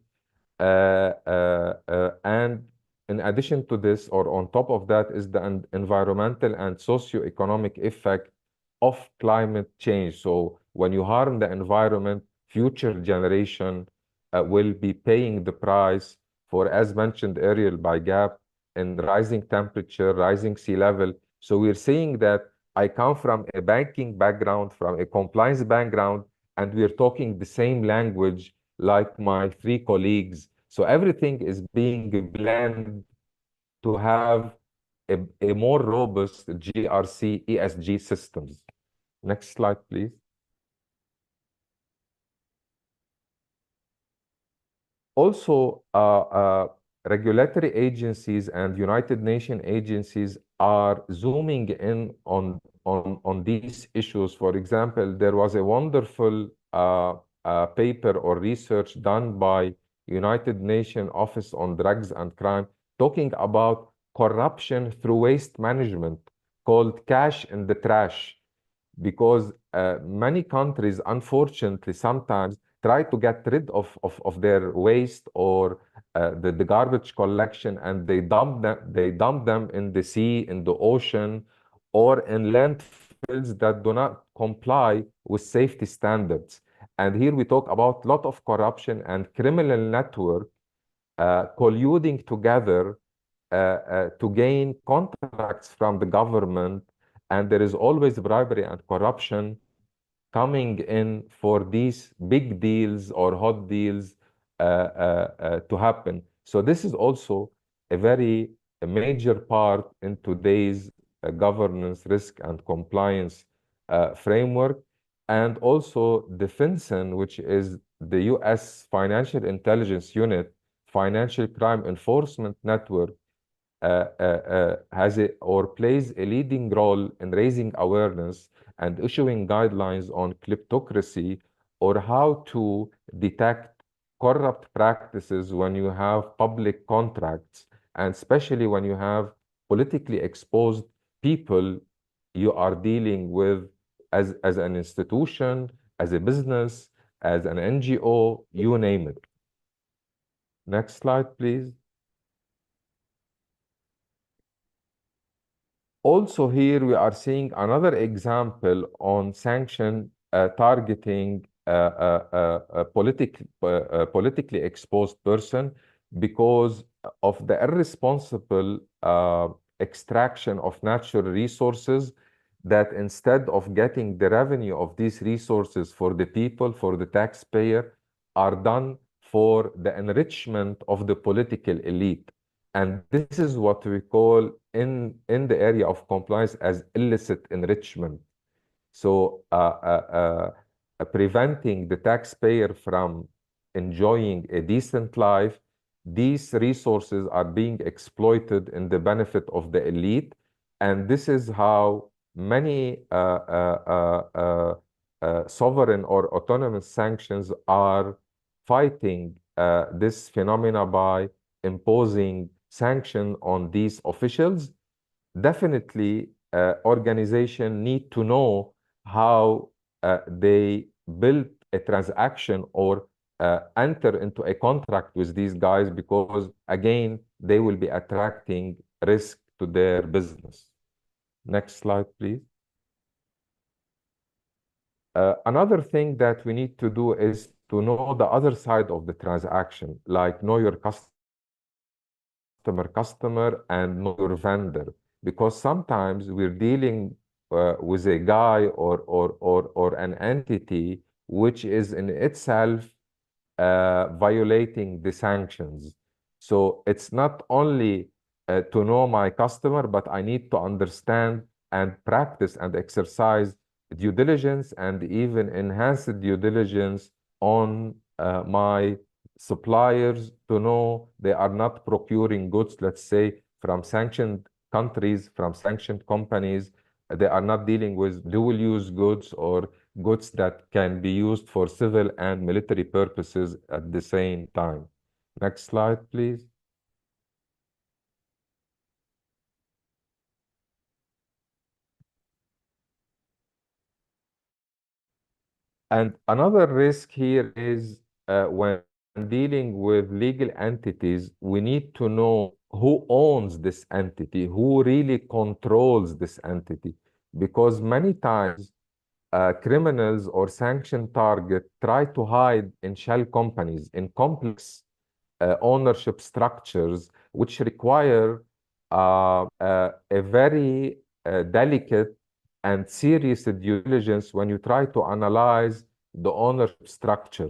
And in addition to this, or on top of that, is the environmental and socio-economic effect of climate change. So when you harm the environment, future generation will be paying the price for, as mentioned earlier by Gap, in rising temperature, rising sea level. So we're seeing that I come from a banking background, from a compliance background, and we're talking the same language like my three colleagues. So everything is being blended to have a more robust GRC ESG systems. Next slide, please. Also, regulatory agencies and United Nations agencies are zooming in on these issues. For example, there was a wonderful paper or research done by United Nations Office on Drugs and Crime, talking about corruption through waste management called cash in the trash, because many countries, unfortunately, sometimes try to get rid of their waste or the garbage collection, and they dump them in the sea, in the ocean, or in landfills that do not comply with safety standards. And here we talk about a lot of corruption and criminal network colluding together to gain contracts from the government, and there is always bribery and corruption coming in for these big deals or hot deals to happen. So this is also a major part in today's governance, risk, and compliance framework. And also the FinCEN, which is the US Financial Intelligence Unit, Financial Crime Enforcement Network, plays a leading role in raising awareness and issuing guidelines on kleptocracy, or how to detect corrupt practices when you have public contracts, and especially when you have politically exposed people you are dealing with as an institution, as a business, as an NGO, you name it. Next slide, please. Also here we are seeing another example on sanction targeting a politically exposed person because of the irresponsible extraction of natural resources, that instead of getting the revenue of these resources for the people, for the taxpayer, are done for the enrichment of the political elite. And this is what we call in the area of compliance as illicit enrichment. So preventing the taxpayer from enjoying a decent life, these resources are being exploited in the benefit of the elite. And this is how many sovereign or autonomous sanctions are fighting this phenomena by imposing sanction on these officials. Definitely, organization need to know how they build a transaction or enter into a contract with these guys, because again, they will be attracting risk to their business. Next slide, please. Another thing that we need to do is to know the other side of the transaction, like know your customer and know your vendor, because sometimes we're dealing with a guy or an entity which is in itself violating the sanctions. So it's not only to know my customer, but I need to understand and practice and exercise due diligence and even enhanced due diligence on my suppliers, to know they are not procuring goods, let's say, from sanctioned countries, from sanctioned companies. They are not dealing with dual-use goods or goods that can be used for civil and military purposes at the same time. Next slide, please. And another risk here is when dealing with legal entities, we need to know who owns this entity, who really controls this entity, because many times criminals or sanctioned target try to hide in shell companies, in complex ownership structures, which require a very delicate and serious due diligence when you try to analyze the ownership structure.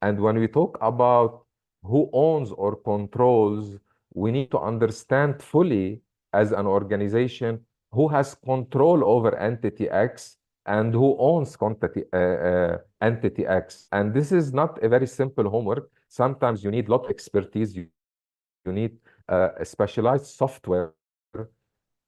And when we talk about who owns or controls, we need to understand fully as an organization who has control over entity X and who owns entity X. And this is not a very simple homework. Sometimes you need a lot of expertise. You need a specialized software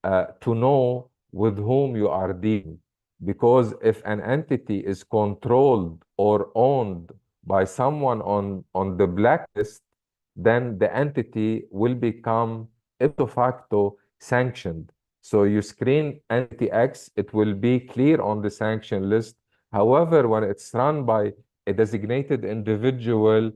to know with whom you are dealing. Because if an entity is controlled or owned by someone on the blacklist, then the entity will become ipso facto sanctioned. So you screen entity X, it will be clear on the sanction list. However, when it's run by a designated individual,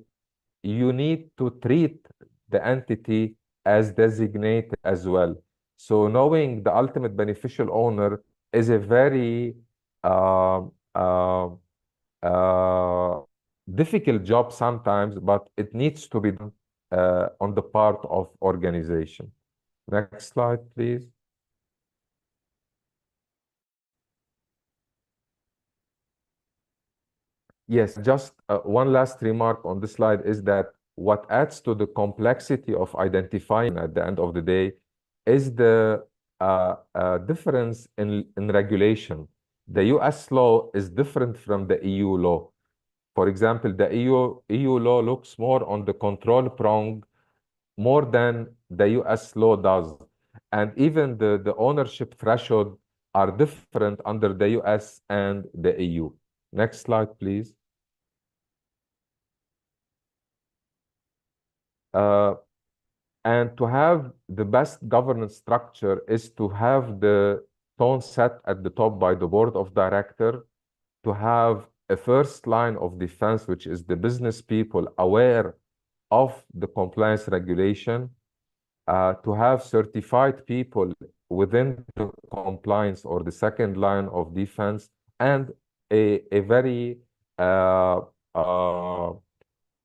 you need to treat the entity as designated as well. So knowing the ultimate beneficial owner is a very uh, uh, uh, difficult job sometimes, but it needs to be done on the part of organization. Next slide, please. Yes, just one last remark on this slide is that what adds to the complexity of identifying at the end of the day is the difference in regulation. The US law is different from the EU law. For example, the EU law looks more on the control prong more than the US law does. And even the ownership threshold are different under the US and the EU. Next slide, please. And to have the best governance structure is to have the tone set at the top by the board of director, to have a first line of defense, which is the business people aware of the compliance regulation, to have certified people within the compliance or the second line of defense, and a very,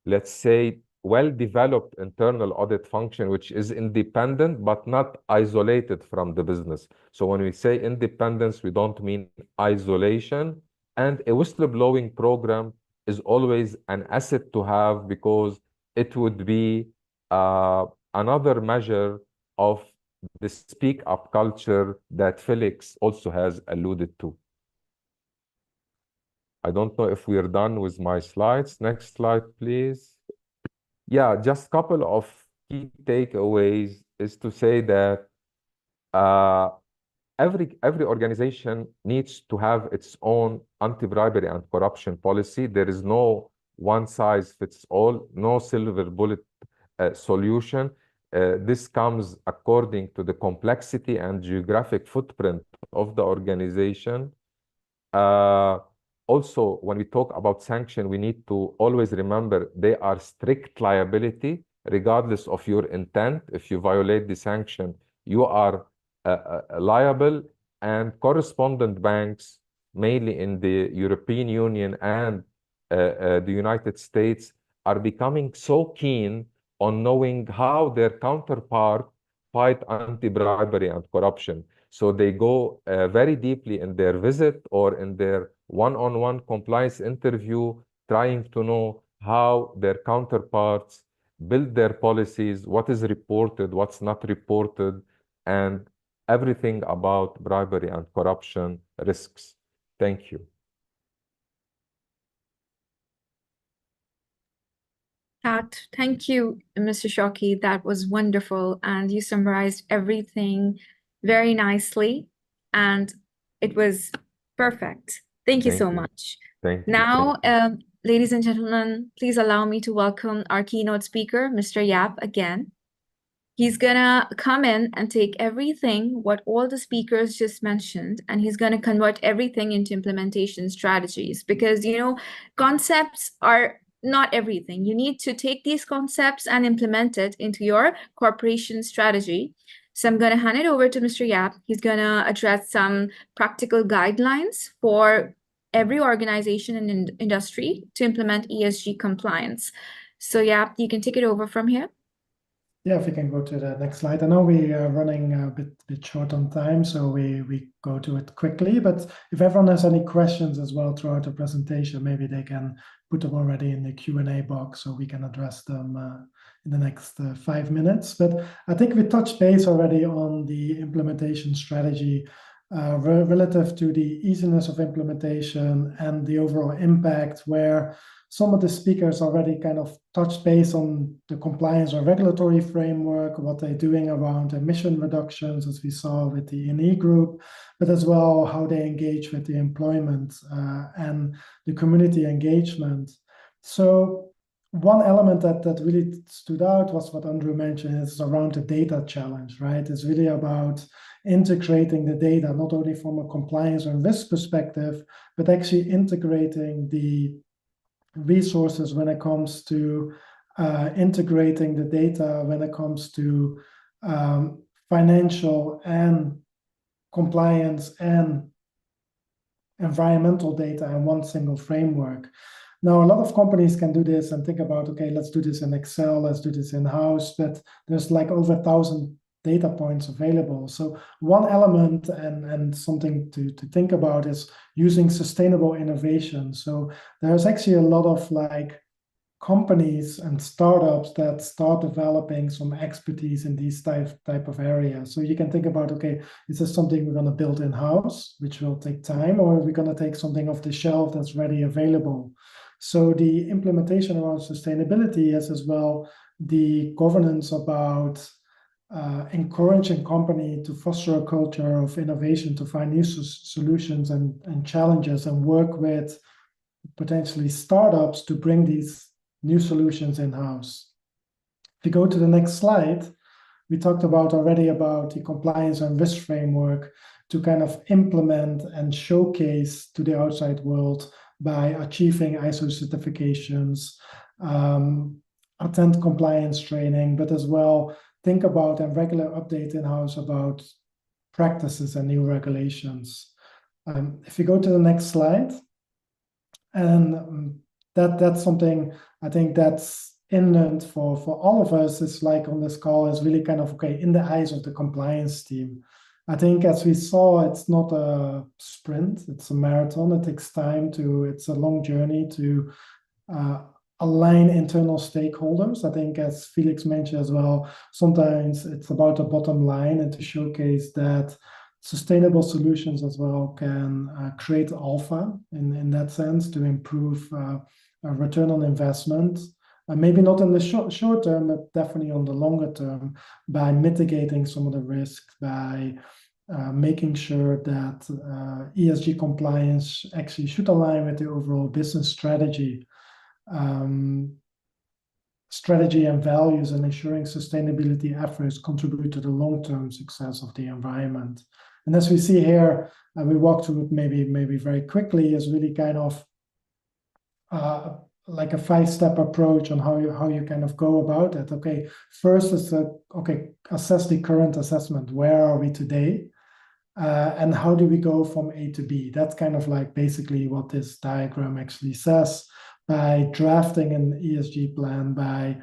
let's say, well-developed internal audit function, which is independent but not isolated from the business. So when we say independence, we don't mean isolation. And a whistleblowing program is always an asset to have, because it would be another measure of the speak up culture that Felix also has alluded to. I don't know if we're done with my slides. Next slide, please. Yeah, just a couple of key takeaways is to say that every organization needs to have its own anti-bribery and corruption policy. There is no one size fits all, no silver bullet solution. This comes according to the complexity and geographic footprint of the organization. Also, when we talk about sanction, we need to always remember they are strict liability, regardless of your intent. If you violate the sanction, you are liable. And correspondent banks, mainly in the European Union and the United States, are becoming so keen on knowing how their counterpart fight anti-bribery and corruption. So they go very deeply in their visit or in their one-on-one compliance interview, trying to know how their counterparts build their policies, what is reported, what's not reported, and everything about bribery and corruption risks. Thank you. Thank you, Mr. Shoki. That was wonderful. And you summarized everything very nicely. And it was perfect. Thank you so much. Thank you. Now, ladies and gentlemen, please allow me to welcome our keynote speaker, Mr. Yap, again. He's gonna come in and take everything, what all the speakers just mentioned, and he's gonna convert everything into implementation strategies, because, you know, concepts are not everything. You need to take these concepts and implement it into your corporation strategy. So I'm gonna hand it over to Mr. Yap. He's gonna address some practical guidelines for every organization and industry to implement ESG compliance. So Yap, you can take it over from here. Yeah, if we can go to the next slide. I know we are running a bit short on time, so we go to it quickly. But if everyone has any questions as well throughout the presentation, maybe they can put them already in the Q&A box so we can address them in the next 5 minutes. But I think we touched base already on the implementation strategy relative to the easiness of implementation and the overall impact, where some of the speakers already kind of touched base on the compliance or regulatory framework, what they're doing around emission reductions, as we saw with the E&E group, but as well how they engage with the employment and the community engagement. So one element that really stood out was what Andrew mentioned, is around the data challenge, right? It's really about integrating the data, not only from a compliance and risk perspective, but actually integrating the resources when it comes to integrating the data, when it comes to financial and compliance and environmental data in one single framework. Now, a lot of companies can do this and think about, okay, let's do this in Excel, let's do this in-house, but there's like over 1,000 data points available. So one element and something to think about is using sustainable innovation. So there's actually a lot of like companies and startups that start developing some expertise in these type of areas. So you can think about, okay, is this something we're going to build in-house, which will take time, or are we going to take something off the shelf that's ready available? So the implementation around sustainability is as well the governance about encouraging company to foster a culture of innovation, to find new solutions and challenges, and work with potentially startups to bring these new solutions in-house. If you go to the next slide, we talked already about the compliance and risk framework to kind of implement and showcase to the outside world by achieving ISO certifications, attend compliance training, but as well think about and regular update in-house about practices and new regulations. If you go to the next slide, and that's something I think that's inherent for all of us. It's like on this call is really kind of, okay, in the eyes of the compliance team. I think as we saw, it's not a sprint, it's a marathon. It takes time it's a long journey to align internal stakeholders. I think as Felix mentioned as well, sometimes it's about the bottom line and to showcase that sustainable solutions as well can create alpha in that sense to improve return on investment. Maybe not in the short term, but definitely on the longer term by mitigating some of the risks, by making sure that ESG compliance actually should align with the overall business strategy and values, and ensuring sustainability efforts contribute to the long-term success of the environment. And as we see here, we walk through it maybe very quickly, is really kind of like a 5-step approach on how you kind of go about it. Okay, first is assess the current assessment. Where are we today? And how do we go from A to B? That's kind of like basically what this diagram actually says. By drafting an ESG plan, by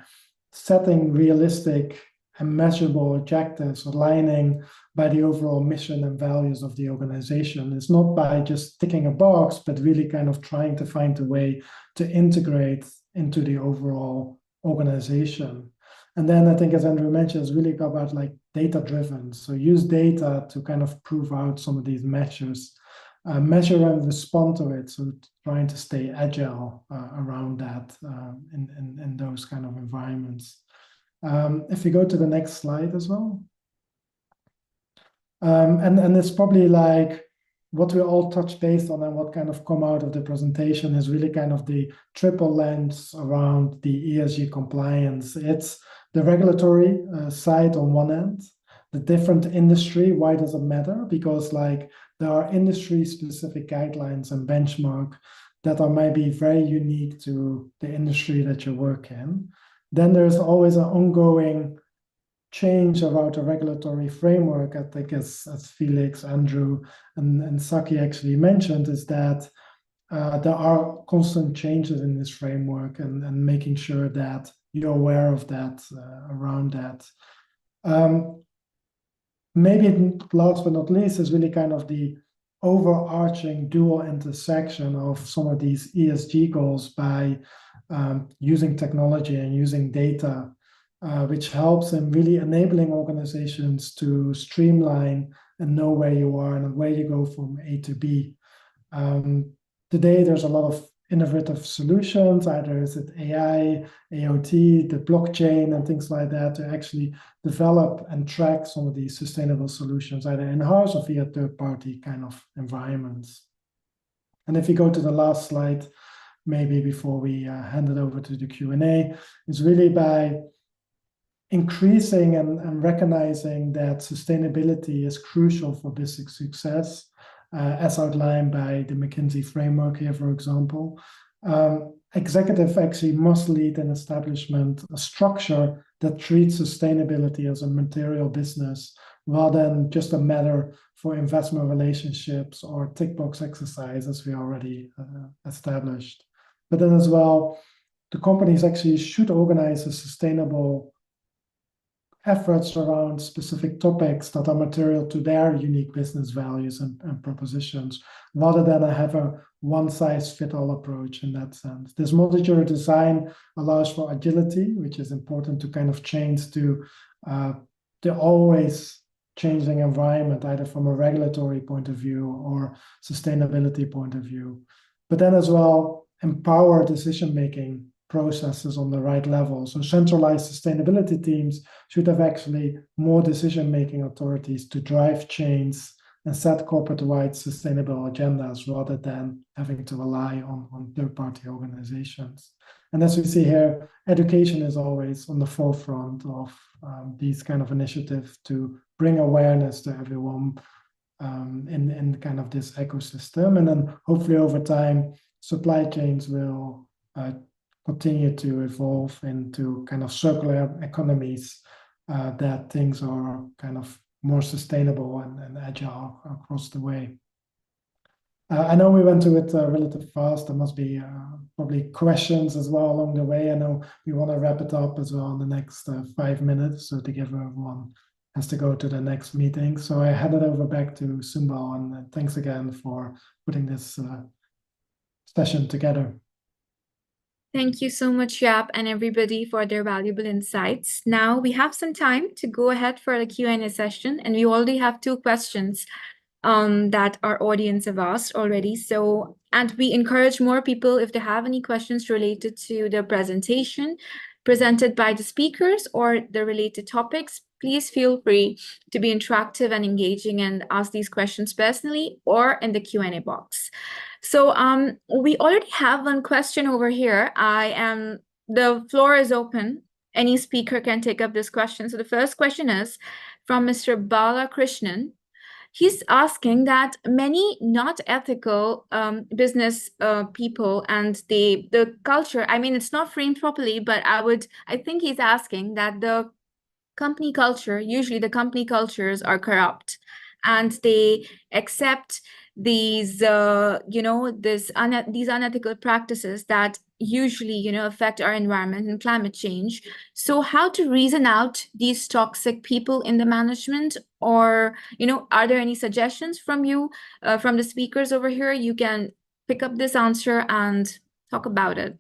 setting realistic and measurable objectives, aligning by the overall mission and values of the organization. It's not by just ticking a box, but really kind of trying to find a way to integrate into the overall organization. And then I think, as Andrew mentioned, it's really about like data-driven. So use data to kind of prove out some of these measures, measure and respond to it. So trying to stay agile around that in those kind of environments. If you go to the next slide as well. And it's probably like what we all touch base on and what kind of come out of the presentation is really kind of the triple lens around the ESG compliance. It's the regulatory side on one end, the different industry. Why does it matter? Because like there are industry specific guidelines and benchmark that are maybe very unique to the industry that you work in. Then there's always an ongoing change about a regulatory framework. I think as Felix, Andrew, and Saki actually mentioned, is that there are constant changes in this framework and making sure that you're aware of that around that. Maybe last but not least is really kind of the overarching dual intersection of some of these ESG goals by using technology and using data, which helps in really enabling organizations to streamline and know where you are and where you go from A to B. Today, there's a lot of innovative solutions, either is it AI, AOT, the blockchain, and things like that, to actually develop and track some of these sustainable solutions, either in-house or via third-party kind of environments. And if you go to the last slide, maybe before we hand it over to the Q&A, is really by increasing and recognizing that sustainability is crucial for business success, as outlined by the McKinsey framework here, for example. Executive actually must lead an establishment, a structure that treats sustainability as a material business rather than just a matter for investment relationships or tick box exercise, as we already established. But then as well, the companies actually should organize a sustainable efforts around specific topics that are material to their unique business values and propositions, rather than have a one-size-fits-all approach in that sense. This modular design allows for agility, which is important to kind of change to the always changing environment, either from a regulatory point of view or sustainability point of view. But then as well, empower decision-making processes on the right level. So centralized sustainability teams should have actually more decision-making authorities to drive change and set corporate-wide sustainable agendas rather than having to rely on third-party organizations. And as we see here, education is always on the forefront of these kind of initiatives to bring awareness to everyone in kind of this ecosystem. And then hopefully over time, supply chains will continue to evolve into kind of circular economies that things are kind of more sustainable and agile across the way. I know we went to it relatively fast. There must be probably questions as well along the way. I know we want to wrap it up as well in the next 5 minutes, so to give everyone has to go to the next meeting. So I hand it over back to Sumbal, and thanks again for putting this session together. Thank you so much, Jaap, and everybody for their valuable insights. Now we have some time to go ahead for the Q&A session, and we already have 2 questions that our audience have asked already. So, and we encourage more people, if they have any questions related to the presentation presented by the speakers or the related topics, please feel free to be interactive and engaging and ask these questions personally or in the Q&A box. So we already have 1 question over here. The floor is open. Any speaker can take up this question. So the first question is from Mr. Balakrishnan. He's asking that many not ethical business people and the culture, I mean, it's not framed properly, but I think he's asking that the company culture, usually the company cultures are corrupt and they accept these, these unethical practices that usually, affect our environment and climate change. So how to reason out these toxic people in the management, or, are there any suggestions from you, from the speakers over here? You can pick up this answer and talk about it.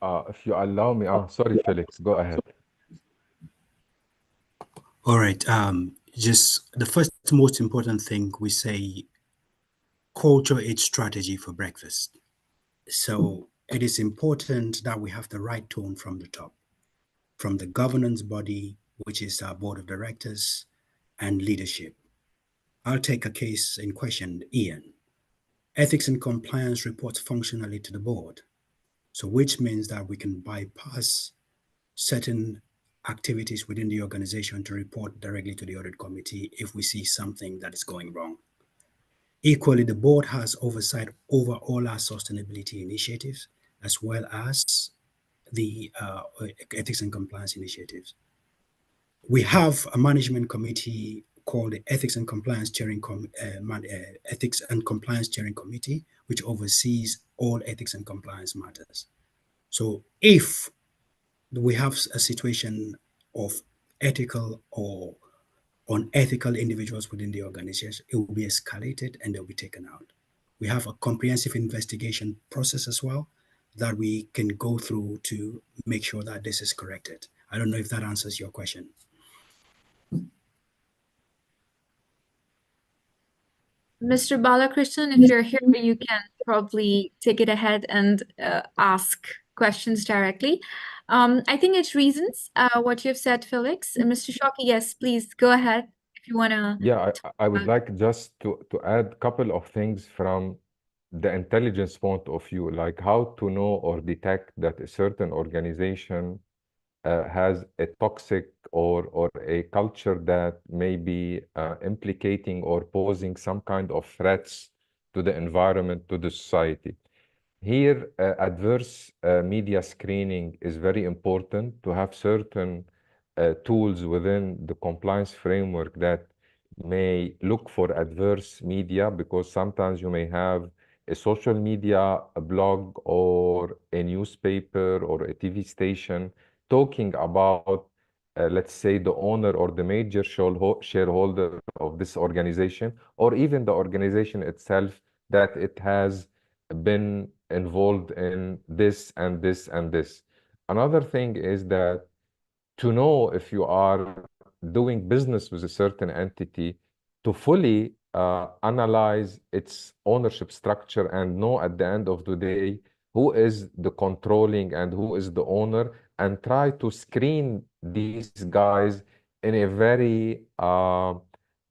If you allow me, sorry, Felix, go ahead. All right. Just the first most important thing, we say culture eats strategy for breakfast. So it is important that we have the right tone from the top, from the governance body, which is our board of directors and leadership. I'll take a case in question, Ian. Ethics and compliance reports functionally to the board. So which means that we can bypass certain activities within the organization to report directly to the audit committee if we see something that is going wrong. Equally, the board has oversight over all our sustainability initiatives, as well as the ethics and compliance initiatives. We have a management committee called the Ethics and Compliance Steering Committee, which oversees all ethics and compliance matters. So if we have a situation of ethical or unethical individuals within the organization, it will be escalated and they'll be taken out. We have a comprehensive investigation process as well that we can go through to make sure that this is corrected. I don't know if that answers your question. Mr. Balakrishnan, if you're here, you can probably take it ahead and ask questions directly. I think it's reasons what you've said, Felix. Mr. Shoki, yes, please go ahead if you want to. Yeah, I would like just to add a couple of things from the intelligence point of view, like how to know or detect that a certain organization has a toxic or a culture that may be implicating or posing some kind of threats to the environment, to the society. Here, adverse media screening is very important to have certain tools within the compliance framework that may look for adverse media, because sometimes you may have a social media, a blog, or a newspaper or a TV station talking about, let's say, the owner or the major shareholder of this organization, or even the organization itself, that it has been involved in this and this and this. Another thing is that to know if you are doing business with a certain entity, to fully analyze its ownership structure and know at the end of the day who is the controlling and who is the owner, and try to screen these guys in a very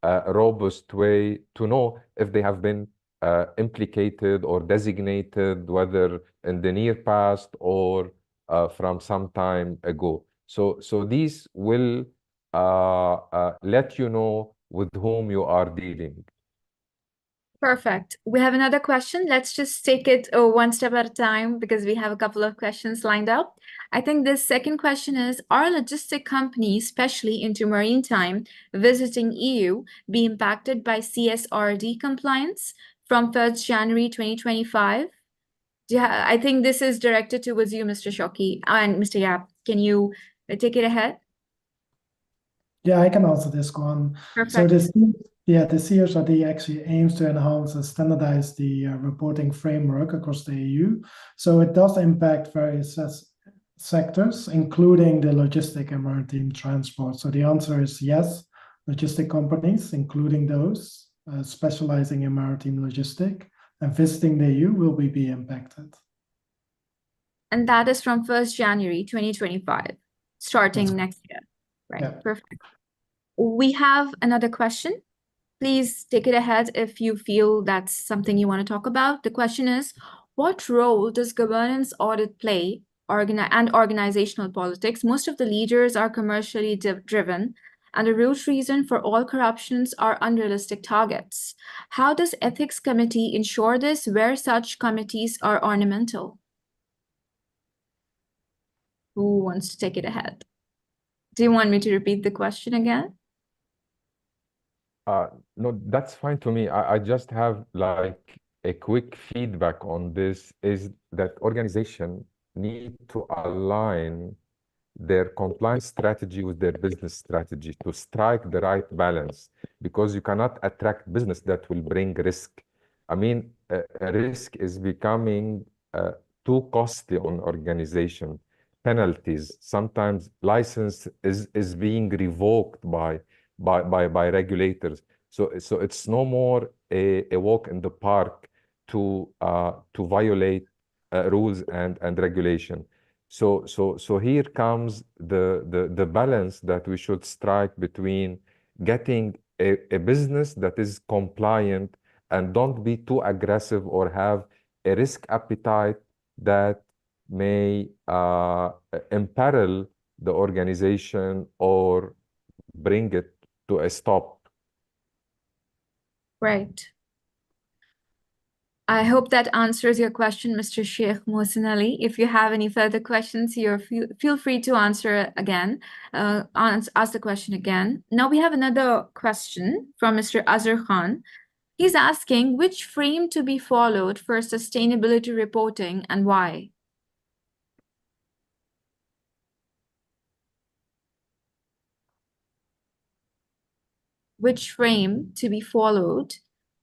robust way to know if they have been implicated or designated, whether in the near past or from some time ago. So these will let you know with whom you are dealing. Perfect. We have another question. Let's just take it one step at a time because we have a couple of questions lined up. I think this second question is, are logistic companies, especially into maritime, visiting EU, be impacted by CSRD compliance from 1st January 2025? I think this is directed towards you, Mr. Shoki, and Mr. Yap. Can you take it ahead? Yeah, I can answer this one. Perfect. So the CSRD actually aims to enhance and standardize the reporting framework across the EU. So it does impact various sectors, including the logistic and maritime transport. So the answer is yes, logistic companies, including those specializing in maritime logistic and visiting the EU will be impacted. And that is from 1st January 2025, starting next year. Right, yeah. Perfect. We have another question. Please take it ahead if you feel that's something you want to talk about. The question is, what role does governance audit play and organizational politics? Most of the leaders are commercially driven, and the root reason for all corruptions are unrealistic targets. How does Ethics Committee ensure this, where such committees are ornamental? Who wants to take it ahead? Do you want me to repeat the question again? No, that's fine to me. I just have like a quick feedback on this, is that organization need to align their compliance strategy with their business strategy to strike the right balance, because you cannot attract business that will bring risk. I mean, a risk is becoming too costly on organization. Penalties, sometimes license is being revoked by regulators. So it's no more a walk in the park to violate rules and regulation. So here comes the balance that we should strike between getting a business that is compliant and don't be too aggressive or have a risk appetite that may imperil the organization or bring it to a stop. Right. I hope that answers your question, Mr. Sheikh Mohsin Ali. If you have any further questions, feel free to answer again, ask the question again. Now we have another question from Mr. Azhar Khan. He's asking, which frame to be followed for sustainability reporting and why? Which frame to be followed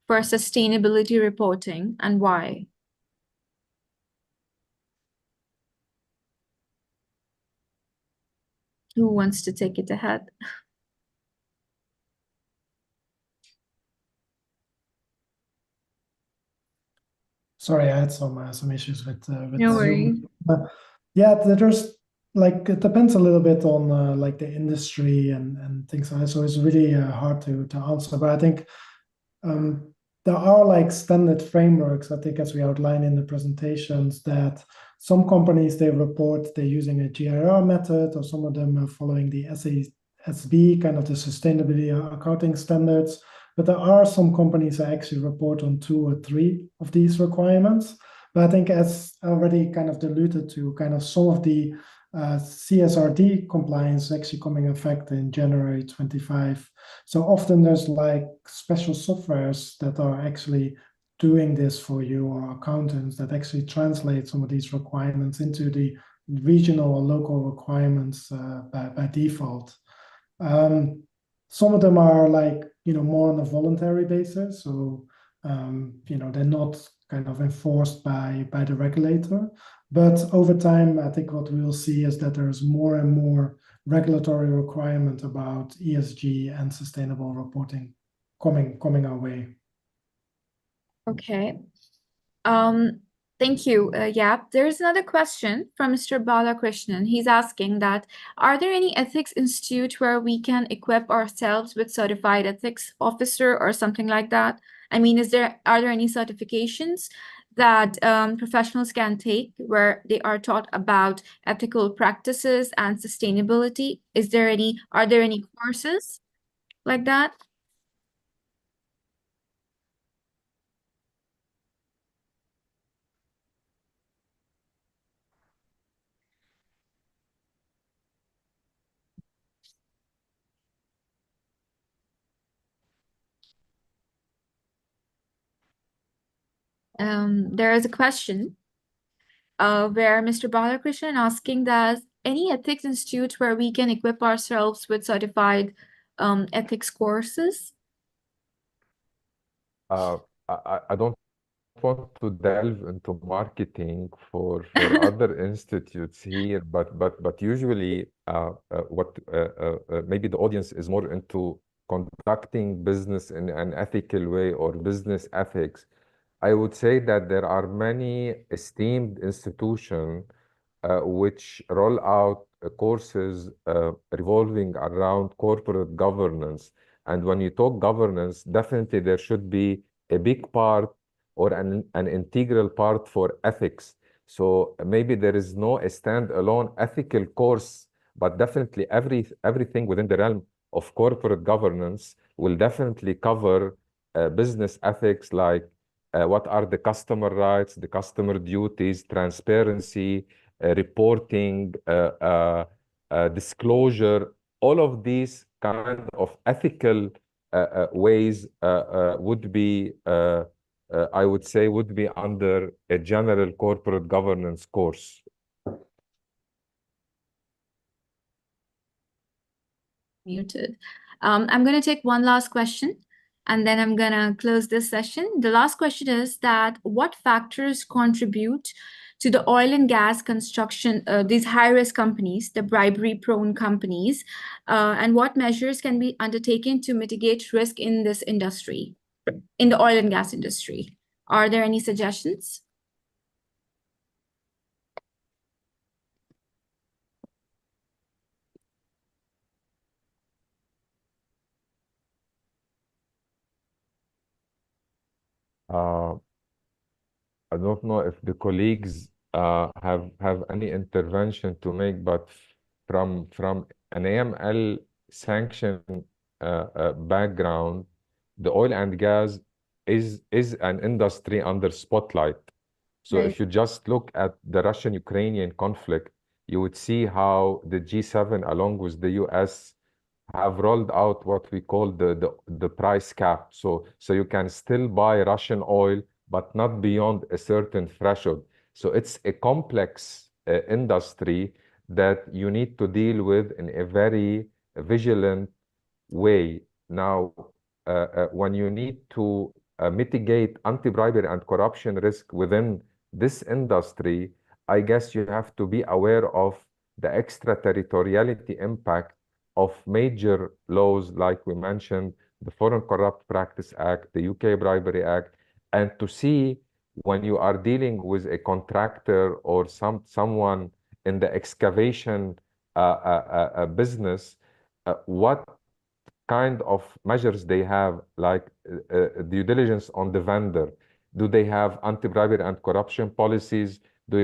for sustainability reporting and why? Who wants to take it ahead? Sorry, I had some issues with no worries. Zoom. Yeah, there's like, it depends a little bit on like the industry and things like that. So it's really hard to answer. But I think there are like standard frameworks, I think, as we outlined in the presentations, that some companies, they report they're using a GRR method, or some of them are following the SASB, kind of the sustainability accounting standards. But there are some companies that actually report on 2 or 3 of these requirements. But I think, as already kind of alluded to, kind of some of the CSRD compliance actually coming effect in January 25. So often there's like special softwares that are actually doing this for you, or accountants that actually translate some of these requirements into the regional or local requirements by default. Some of them are like, more on a voluntary basis. So, they're not kind of enforced by the regulator. But over time, I think what we'll see is that there's more and more regulatory requirement about ESG and sustainable reporting coming our way. Okay. Thank you. There's another question from Mr. Balakrishnan. He's asking that, are there any ethics institute where we can equip ourselves with certified ethics officer or something like that? I mean, are there any certifications that professionals can take where they are taught about ethical practices and sustainability? Are there any courses like that? There is a question where Mr. Balakrishnan asking that any ethics institute where we can equip ourselves with certified ethics courses? I don't want to delve into marketing for other institutes here, but usually what maybe the audience is more into conducting business in an ethical way or business ethics. I would say that there are many esteemed institutions which roll out courses revolving around corporate governance. And when you talk governance, definitely there should be a big part or an integral part for ethics. So maybe there is no a standalone ethical course, but definitely everything within the realm of corporate governance will definitely cover business ethics, like what are the customer rights, the customer duties, transparency, reporting, disclosure. All of these kind of ethical ways would be, I would say, would be under a general corporate governance course. Muted. I'm going to take one last question, and then I'm going to close this session. The last question is that what factors contribute to the oil and gas construction, these high-risk companies, the bribery-prone companies, and what measures can be undertaken to mitigate risk in this industry, in the oil and gas industry? Are there any suggestions? I don't know if the colleagues have any intervention to make, but from an AML sanction background, the oil and gas is an industry under spotlight. So Right. if you just look at the Russian-Ukrainian conflict, you would see how the G7, along with the US, have rolled out what we call the price cap. So you can still buy Russian oil, but not beyond a certain threshold. So it's a complex industry that you need to deal with in a very vigilant way. Now, when you need to mitigate anti-bribery and corruption risk within this industry, I guess you have to be aware of the extraterritoriality impact of major laws, like we mentioned, the Foreign Corrupt Practice Act, the UK Bribery Act, and to see when you are dealing with a contractor or someone in the excavation business, what kind of measures they have, like due diligence on the vendor? Do they have anti-bribery and corruption policies? Do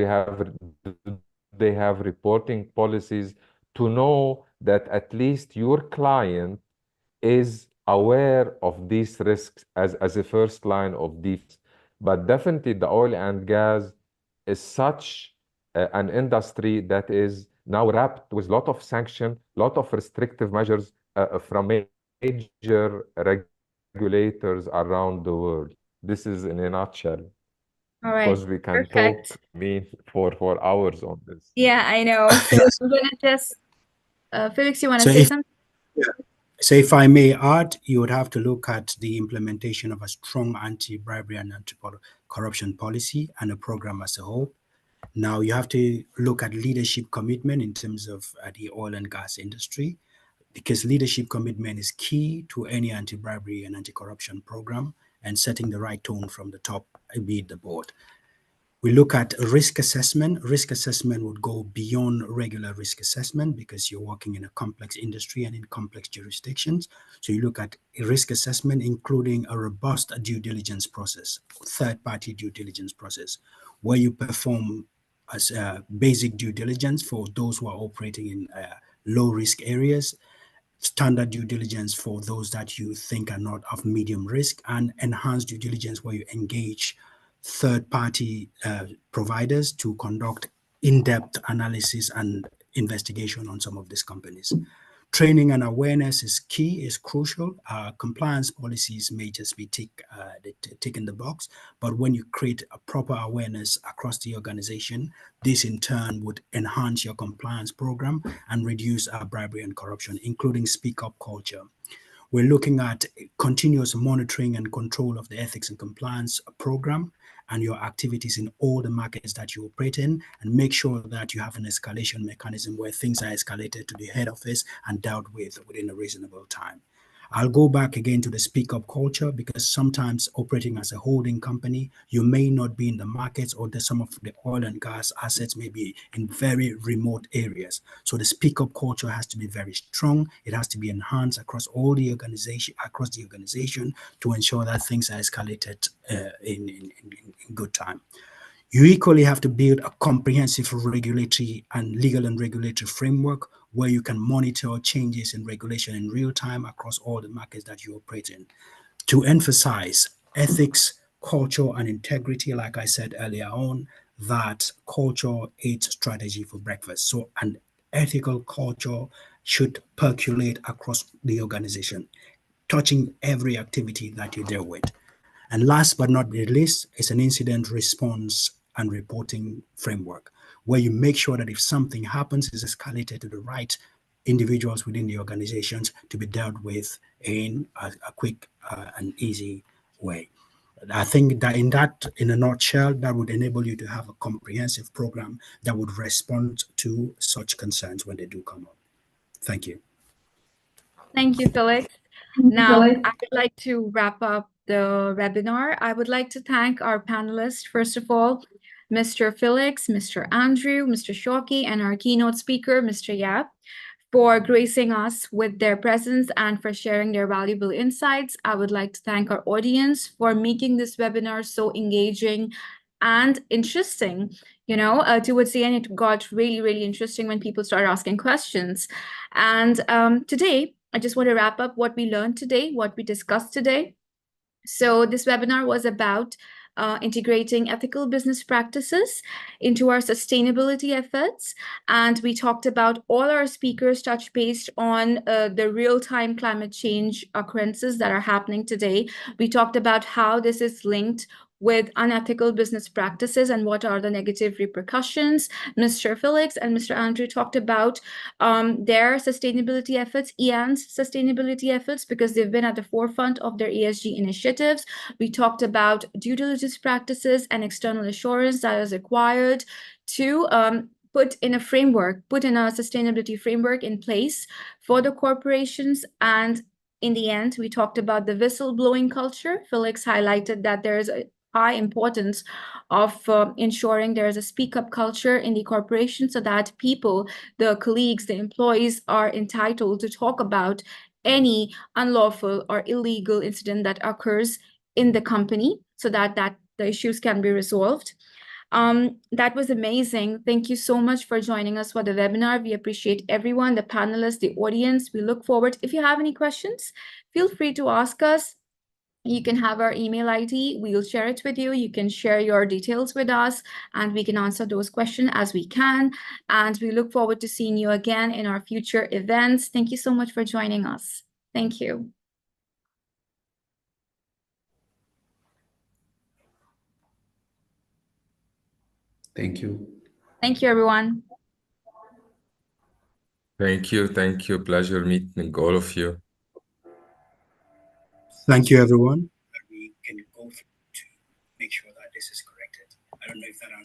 they have reporting policies to know that at least your client is aware of these risks as a first line of defense? But definitely the oil and gas is such an industry that is now wrapped with a lot of sanction, lot of restrictive measures from major regulators around the world. This is in a nutshell. All right, Because we can perfect. talk, I mean, for hours on this. Yeah, I know. So Yes. I'm gonna just, Felix, you want to So say if something? So if I may add, you would have to look at the implementation of a strong anti-bribery and anti-corruption policy and a program as a whole. Now you have to look at leadership commitment in terms of the oil and gas industry, because leadership commitment is key to any anti-bribery and anti-corruption program, and setting the right tone from the top, be it the board. We look at risk assessment. Risk assessment would go beyond regular risk assessment because you're working in a complex industry and in complex jurisdictions. So you look at a risk assessment, including a robust due diligence process, third-party due diligence process, where you perform as basic due diligence for those who are operating in low-risk areas, standard due diligence for those that you think are not of medium risk, and enhanced due diligence where you engage third-party providers to conduct in-depth analysis and investigation on some of these companies. Training and awareness is key, is crucial. Compliance policies may just be tick in the box, but when you create a proper awareness across the organization, this in turn would enhance your compliance program and reduce bribery and corruption, including speak-up culture. We're looking at continuous monitoring and control of the ethics and compliance program and your activities in all the markets that you operate in, and make sure that you have an escalation mechanism where things are escalated to the head office and dealt with within a reasonable time. I'll go back again to the speak up culture, because sometimes operating as a holding company, you may not be in the markets, or some of the oil and gas assets may be in very remote areas. So the speak up culture has to be very strong. It has to be enhanced across the organization to ensure that things are escalated in good time. You equally have to build a comprehensive regulatory and legal and regulatory framework where you can monitor changes in regulation in real time across all the markets that you operate in. To emphasize ethics, culture, and integrity, like I said earlier on, that culture eats strategy for breakfast. So an ethical culture should percolate across the organization, touching every activity that you deal with. And last but not the least is an incident response and reporting framework, where you make sure that if something happens, it's escalated to the right individuals within the organizations to be dealt with in a quick and easy way. I think that in a nutshell, that would enable you to have a comprehensive program that would respond to such concerns when they do come up. Thank you. Thank you, Felix. Now, I would like to wrap up the webinar. I would like to thank our panelists, first of all, Mr. Felix, Mr. Andrew, Mr. Shoki, and our keynote speaker, Mr. Yap, for gracing us with their presence and for sharing their valuable insights. I would like to thank our audience for making this webinar so engaging and interesting. Towards the end, it got really, really interesting when people started asking questions. And today, I just want to wrap up what we learned today, what we discussed today. So this webinar was about integrating ethical business practices into our sustainability efforts. And we talked about, all our speakers touched base on the real-time climate change occurrences that are happening today. We talked about how this is linked with unethical business practices and what are the negative repercussions. Mr. Felix and Mr. Andrew talked about their sustainability efforts, EAN's sustainability efforts, because they've been at the forefront of their ESG initiatives. We talked about due diligence practices and external assurance that is required to put in a sustainability framework in place for the corporations. And in the end, we talked about the whistleblowing culture. Felix highlighted that there is a high importance of ensuring there is a speak-up culture in the corporation, so that people, the colleagues, the employees, are entitled to talk about any unlawful or illegal incident that occurs in the company, so that the issues can be resolved. That was amazing. Thank you so much for joining us for the webinar. We appreciate everyone, the panelists, the audience. We look forward. If you have any questions, feel free to ask us. You can have our email ID. We'll share it with you. You can share your details with us, and we can answer those questions as we can. And we look forward to seeing you again in our future events. Thank you so much for joining us. Thank you. Thank you. Thank you, everyone. Thank you. Thank you. Pleasure meeting all of you. Thank you, everyone. We can go to make sure that this is corrected. I don't know if that answers.